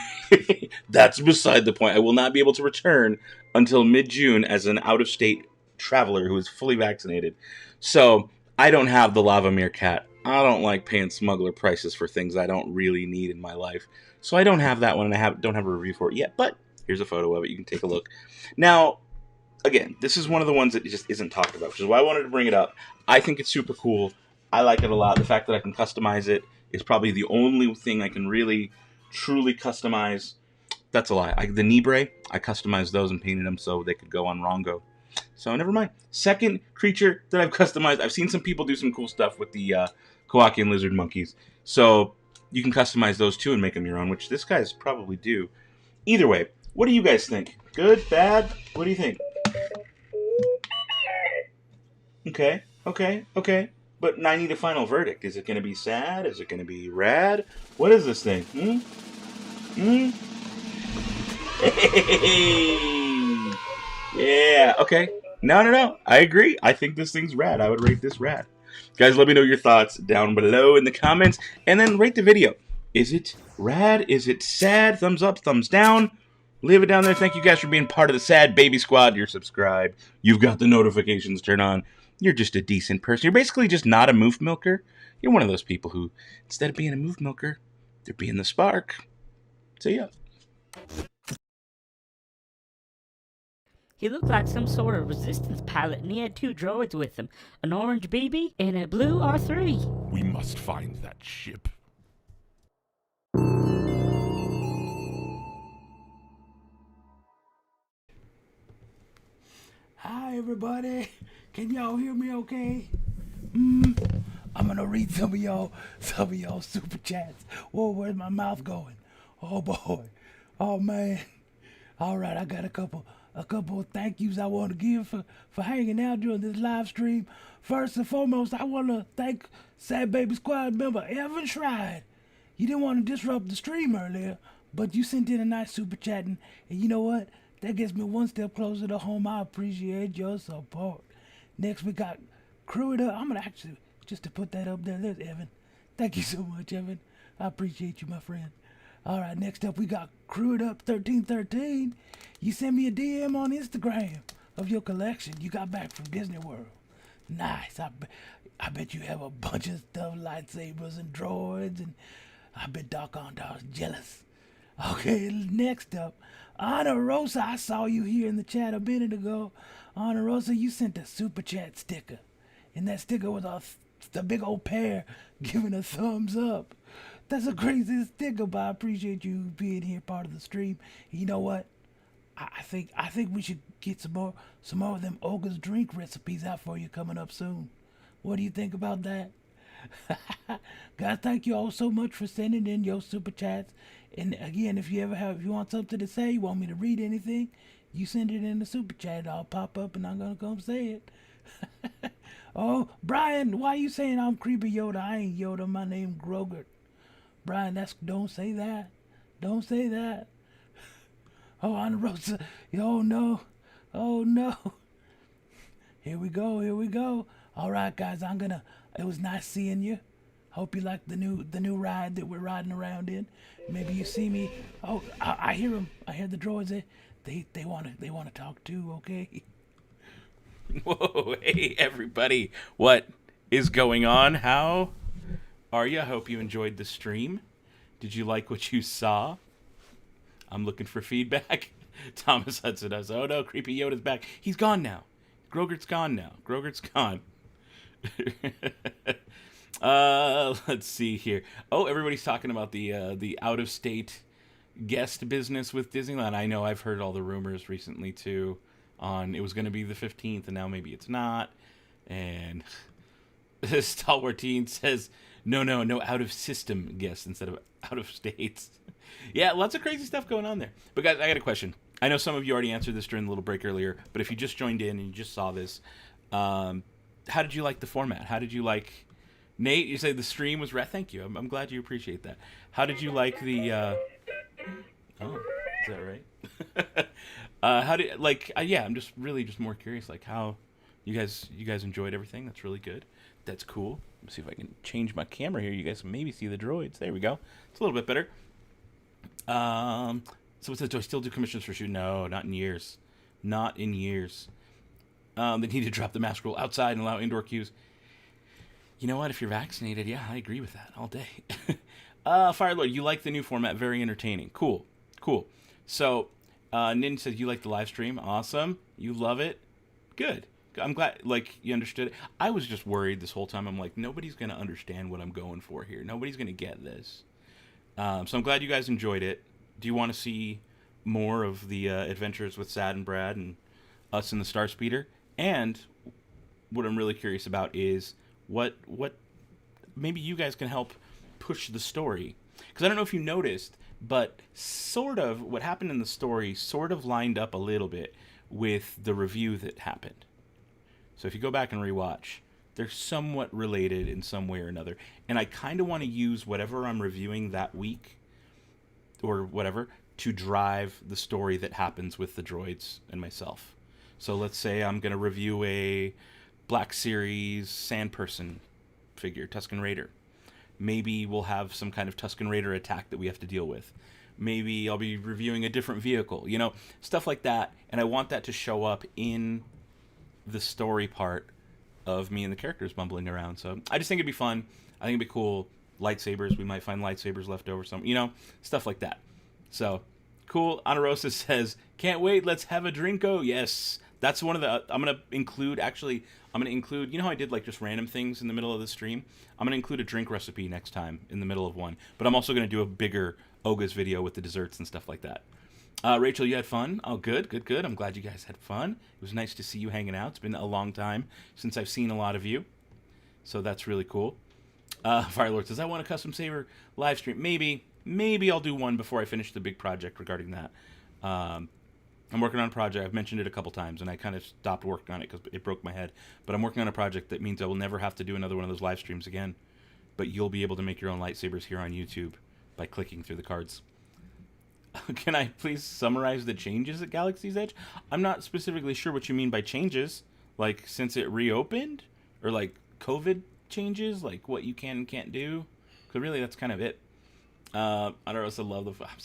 that's beside the point. I will not be able to return until mid-June as an out-of-state traveler who is fully vaccinated. So, I don't have the lava meerkat. I don't like paying smuggler prices for things I don't really need in my life. So I don't have that one, and I don't have a review for it yet. But here's a photo of it. You can take a look. Now, again, this is one of the ones that just isn't talked about, which is why I wanted to bring it up. I think it's super cool. I like it a lot. The fact that I can customize it is probably the only thing I can really, truly customize. That's a lie. The Nibre, I customized those and painted them so they could go on Rongo. So never mind. Second creature that I've customized. I've seen some people do some cool stuff with the Kowakian lizard monkeys. So you can customize those too and make them your own, which this guy's probably do. Either way, what do you guys think? Good? Bad? What do you think? Okay. But I need a final verdict. Is it going to be sad? Is it going to be rad? What is this thing? Yeah, okay. No. I agree. I think this thing's rad. I would rate this rad. Guys, let me know your thoughts down below in the comments. And then rate the video. Is it rad? Is it sad? Thumbs up, thumbs down. Leave it down there. Thank you guys for being part of the Sad Baby Squad. You're subscribed. You've got the notifications turned on. You're just a decent person. You're basically just not a moof milker. You're one of those people who, instead of being a moof milker, they're being the spark. See ya. He looked like some sort of resistance pilot, and he had 2 droids with him, an orange BB and a blue R3. We must find that ship. Hi, everybody. Can y'all hear me okay? I'm gonna read some of y'all super chats. Whoa, where's my mouth going? Oh, boy. Oh, man. All right, I got a couple of thank yous I want to give for hanging out during this live stream. First and foremost, I want to thank Sad Baby Squad member Evan Shride. You didn't want to disrupt the stream earlier, but you sent in a nice super chat, and you know what? That gets me one step closer to home. I appreciate your support. Next, we got Crew It Up. I'm going to actually, just to put that up there, there's Evan. Thank you so much, Evan. I appreciate you, my friend. All right, next up, we got Crew It Up 1313. You sent me a DM on Instagram of your collection you got back from Disney World. Nice. I bet you have a bunch of stuff, lightsabers and droids, and I bet doggone dogs jealous. Okay, next up, Ana Rosa. I saw you here in the chat a minute ago. Ana Rosa, you sent a super chat sticker, and that sticker was a the big old pair giving a thumbs up. That's the craziest thing about. I appreciate you being here, part of the stream. You know what? I think we should get some more of them Olga's drink recipes out for you coming up soon. What do you think about that? Guys, thank you all so much for sending in your super chats. And again, if you want something to say, you want me to read anything, you send it in the super chat. I'll pop up and I'm gonna come say it. Oh, Brian, why you saying I'm creepy Yoda? I ain't Yoda. My name Grogert. Brian, don't say that. Don't say that. Oh, Anna Rosa. Oh no. Oh no. Here we go. All right, guys. It was nice seeing you. Hope you like the new ride that we're riding around in. Maybe you see me. Oh, I hear them. I hear the droids. They wanna talk too. Okay. Whoa, hey everybody. What is going on? How are you? I hope you enjoyed the stream. Did you like what you saw? I'm looking for feedback. Thomas Hudson does. Oh no, Creepy Yoda's back. He's gone now. Grogert's gone now. Grogert's gone. Let's see here. Oh, everybody's talking about the out-of-state guest business with Disneyland. I know I've heard all the rumors recently too. It was going to be the 15th, and now maybe it's not. And Stalwart Teen says, no, out-of-system guests instead of out-of-states. Yeah, lots of crazy stuff going on there. But guys, I got a question. I know some of you already answered this during the little break earlier, but if you just joined in and you just saw this, how did you like the format? How did you like... Nate, you say the stream was Thank you. I'm glad you appreciate that. How did you like the... Oh, is that right? I'm just more curious, like how you guys enjoyed everything. That's really good. That's cool. Let me see if I can change my camera here. You guys can maybe see the droids. There we go. It's a little bit better. So it says, do I still do commissions for shoot? No, not in years. Not in years. They need to drop the mask rule outside and allow indoor queues. You know what? If you're vaccinated, yeah, I agree with that all day. Firelord, you like the new format. Very entertaining. Cool. So, Nin said you like the live stream. Awesome. You love it. Good. I'm glad, you understood it. I was just worried this whole time. I'm like, nobody's going to understand what I'm going for here. Nobody's going to get this. So I'm glad you guys enjoyed it. Do you want to see more of the adventures with Sad and Brad and us and the Star Speeder? And what I'm really curious about is what maybe you guys can help push the story. Because I don't know if you noticed, but sort of what happened in the story sort of lined up a little bit with the review that happened. So if you go back and rewatch, they're somewhat related in some way or another. And I kind of want to use whatever I'm reviewing that week or whatever to drive the story that happens with the droids and myself. So let's say I'm going to review a Black Series Sand Person figure, Tusken Raider. Maybe we'll have some kind of Tusken Raider attack that we have to deal with. Maybe I'll be reviewing a different vehicle, stuff like that. And I want that to show up in the story part of me and the characters bumbling around. So I just think it'd be fun. I think it'd be cool. Lightsabers, we might find lightsabers left over, stuff like that. So cool. Anarosa says, can't wait. Let's have a drinko. Yes. That's one of the, I'm going to include, how I did just random things in the middle of the stream? I'm going to include a drink recipe next time in the middle of one. But I'm also going to do a bigger Oga's video with the desserts and stuff like that. Rachel, you had fun? Oh, good. I'm glad you guys had fun. It was nice to see you hanging out. It's been a long time since I've seen a lot of you. So that's really cool. Firelord says, I want a custom saber live stream. Maybe I'll do one before I finish the big project regarding that. I'm working on a project. I've mentioned it a couple times, and I kind of stopped working on it because it broke my head. But I'm working on a project that means I will never have to do another one of those live streams again. But you'll be able to make your own lightsabers here on YouTube by clicking through the cards. Can I please summarize the changes at Galaxy's Edge? I'm not specifically sure what you mean by changes. Since it reopened? Or, COVID changes? What you can and can't do? Because really, that's kind of it. I also love I'm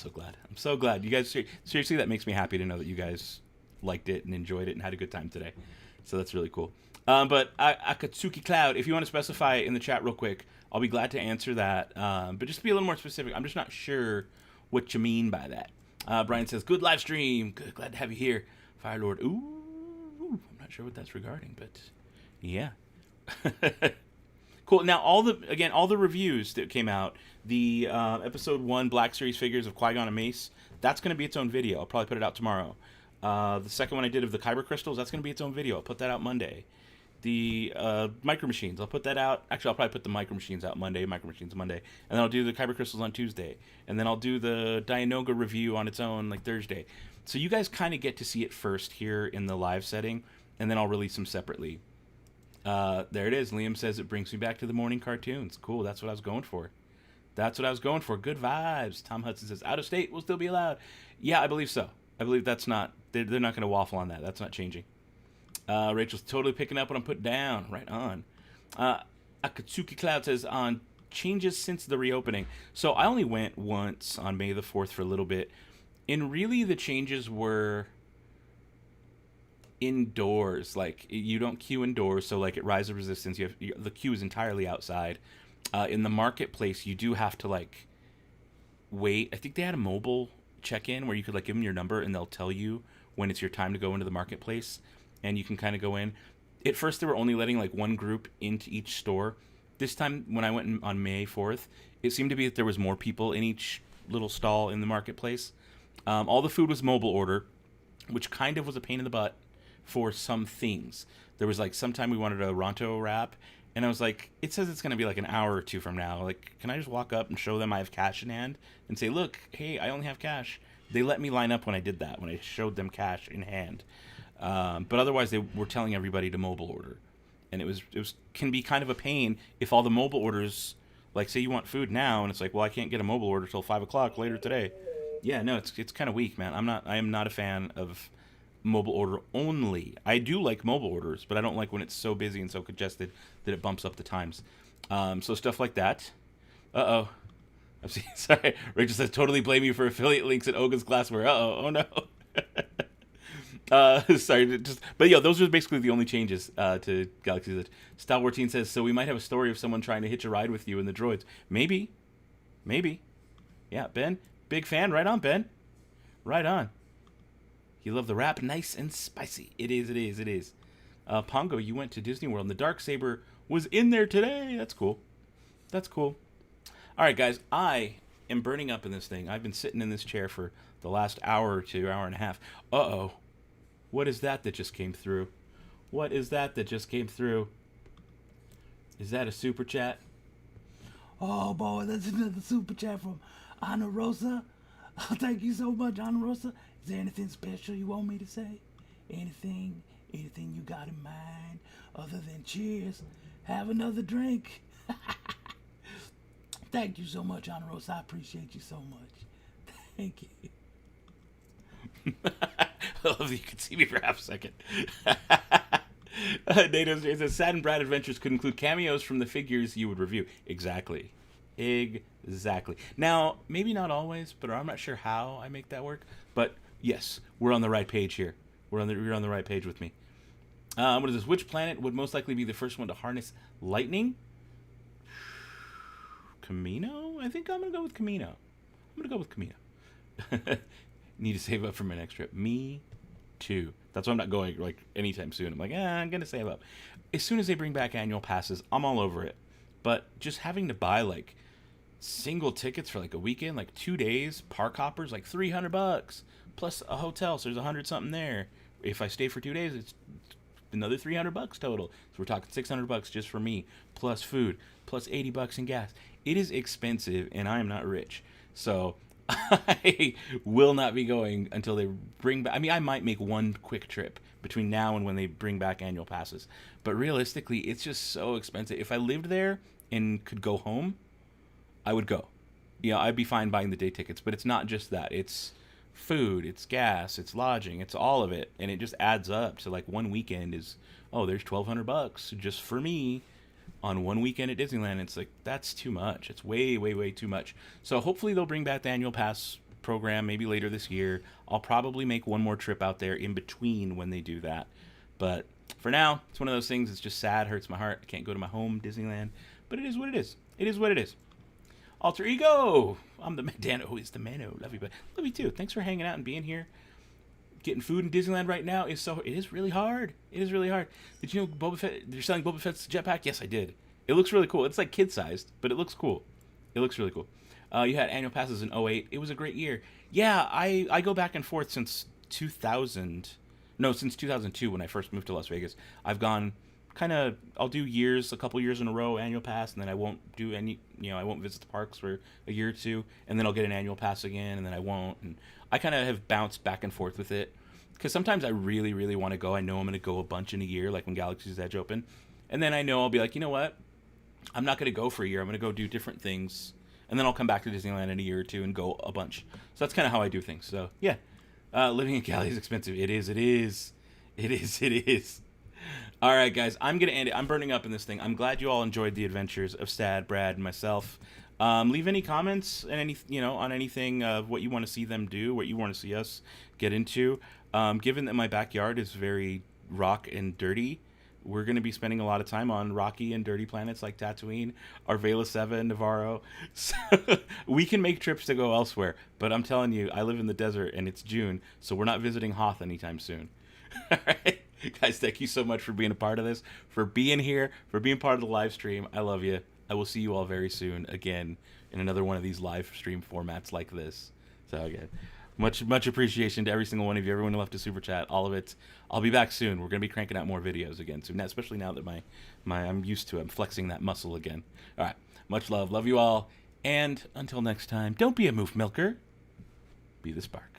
so glad. You guys, seriously, that makes me happy to know that you guys liked it and enjoyed it and had a good time today. So that's really cool. But Akatsuki Cloud, if you want to specify in the chat real quick, I'll be glad to answer that. But just to be a little more specific, I'm just not sure what you mean by that. Brian says, good live stream. Good, glad to have you here. Firelord, ooh, I'm not sure what that's regarding, but yeah. Cool. Now, all the reviews that came out, the episode 1 Black Series figures of Qui-Gon and Mace, that's going to be its own video. I'll probably put it out tomorrow. The second one I did of the kyber crystals, that's going to be its own video. I'll put that out Monday. The micro machines, I'll put that out. Actually, I'll probably put the micro machines out Monday, and then I'll do the kyber crystals on Tuesday, and then I'll do the Dianoga review on its own like Thursday. So you guys kind of get to see it first here in the live setting, and then I'll release them separately. There it is. Liam says it brings me back to the morning cartoons. Cool. That's what I was going for. Good vibes. Tom Hudson says out of state will still be allowed. Yeah, I believe so. I believe that's not. They're not going to waffle on that. That's not changing. Rachel's totally picking up what I'm putting down. Right on. Akatsuki Cloud says on changes since the reopening. So I only went once on May the 4th for a little bit. And really the changes were indoors. Like you don't queue indoors. So like at Rise of Resistance, the queue is entirely outside. In the marketplace, you do have to like wait. I think they had a mobile check-in where you could like give them your number and they'll tell you when it's your time to go into the marketplace. And you can kind of go in. At first, they were only letting like one group into each store. This time, when I went on May 4th, it seemed to be that there was more people in each little stall in the marketplace. All the food was mobile order, which kind of was a pain in the butt for some things. There was like sometime we wanted a Ronto wrap, and I was like, it says it's going to be like an hour or two from now. Like, can I just walk up and show them I have cash in hand and say, look, hey, I only have cash. They let me line up when I did that, when I showed them cash in hand. But otherwise, they were telling everybody to mobile order, and it can be kind of a pain if all the mobile orders, like say you want food now, and it's like, well, I can't get a mobile order till 5 o'clock later today. Yeah, no, it's kind of weak, man. I am not a fan of mobile order only. I do like mobile orders, but I don't like when it's so busy and so congested that it bumps up the times. So stuff like that. Uh-oh. I'm seeing, sorry. Rachel says, totally blame you for affiliate links at Oga's Glassware. Uh-oh. Oh, no. Sorry, but yeah, those are basically the only changes to Galaxy's Edge. Star Wars Teen says, so we might have a story of someone trying to hitch a ride with you in the droids. Maybe. Yeah, Ben, big fan. Right on, Ben. Right on. You love the wrap, nice and spicy. It is. Pongo, you went to Disney World, and the Darksaber was in there today. That's cool. All right, guys, I am burning up in this thing. I've been sitting in this chair for the last hour or two, hour and a half. Uh-oh. What is that just came through? Is that a super chat? Oh boy, that's another super chat from Ana Rosa. Oh, thank you so much, Ana Rosa. Is there anything special you want me to say? Anything you got in mind other than cheers? Have another drink. Thank you so much, Ana Rosa. I appreciate you so much. Thank you. I love that you could see me for half a second. NATO says, Sad and Brad Adventures could include cameos from the figures you would review. Exactly. Now, maybe not always, but I'm not sure how I make that work. But yes, we're on the right page here. You're on the right page with me. What is this? Which planet would most likely be the first one to harness lightning? Camino? I think I'm going to go with Camino. Need to save up for my next trip. Me too. That's why I'm not going like anytime soon. I'm like, I'm going to save up. As soon as they bring back annual passes, I'm all over it. But just having to buy like single tickets for like a weekend, like 2 days, park hoppers, like $300 plus a hotel. So there's 100 something there. If I stay for 2 days, it's another $300 total. So we're talking $600 just for me, plus food, plus $80 in gas. It is expensive, and I am not rich. So I will not be going until they bring back. I mean, I might make one quick trip between now and when they bring back annual passes. But realistically, it's just so expensive. If I lived there and could go home, I would go. Yeah, I'd be fine buying the day tickets. But it's not just that. It's food, it's gas, it's lodging, it's all of it. And it just adds up to like one weekend is, there's $1,200 just for me on one weekend at Disneyland. It's like, that's too much. It's way, way, way too much. So hopefully they'll bring back the annual pass program maybe later this year. I'll probably make one more trip out there in between when they do that. But for now, it's one of those things. It's just sad, hurts my heart. I can't go to my home Disneyland, but it is what it is. It is what it is. Alter Ego. I'm the Dan-O is the Mano. Love you, but love you too. Thanks for hanging out and being here. Getting food in Disneyland right now it is really hard. It is really hard. Did you know Boba Fett? They're selling Boba Fett's jetpack. Yes, I did. It looks really cool. It's like kid-sized, but it looks cool. It looks really cool. You had annual passes in 08. It was a great year. Yeah, I go back and forth since 2000. No, since 2002 when I first moved to Las Vegas. I've gone I'll do a couple years in a row, annual pass, and then I won't do any, I won't visit the parks for a year or two, and then I'll get an annual pass again, and then I won't. And I kind of have bounced back and forth with it. Because sometimes I really, really want to go. I know I'm going to go a bunch in a year, like when Galaxy's Edge open. And then I know I'll be like, you know what? I'm not going to go for a year. I'm going to go do different things. And then I'll come back to Disneyland in a year or two and go a bunch. So that's kind of how I do things. So, yeah. Living in Cali is expensive. It is. All right, guys. I'm going to end it. I'm burning up in this thing. I'm glad you all enjoyed the adventures of Stad, Brad, and myself. Leave any comments and on anything of what you want to see them do, what you want to see us get into. Given that my backyard is very rock and dirty, we're going to be spending a lot of time on rocky and dirty planets like Tatooine, Arvela 7, Navarro. So we can make trips to go elsewhere, but I'm telling you, I live in the desert and it's June, so we're not visiting Hoth anytime soon. All right, guys, thank you so much for being a part of this, for being here, for being part of the live stream. I love you. I will see you all very soon again in another one of these live stream formats like this. So again, much appreciation to every single one of you, everyone who left a super chat, all of it. I'll be back soon. We're going to be cranking out more videos again soon, especially now that I'm used to it. I'm flexing that muscle again. All right, much love. Love you all. And until next time, don't be a moof milker. Be the spark.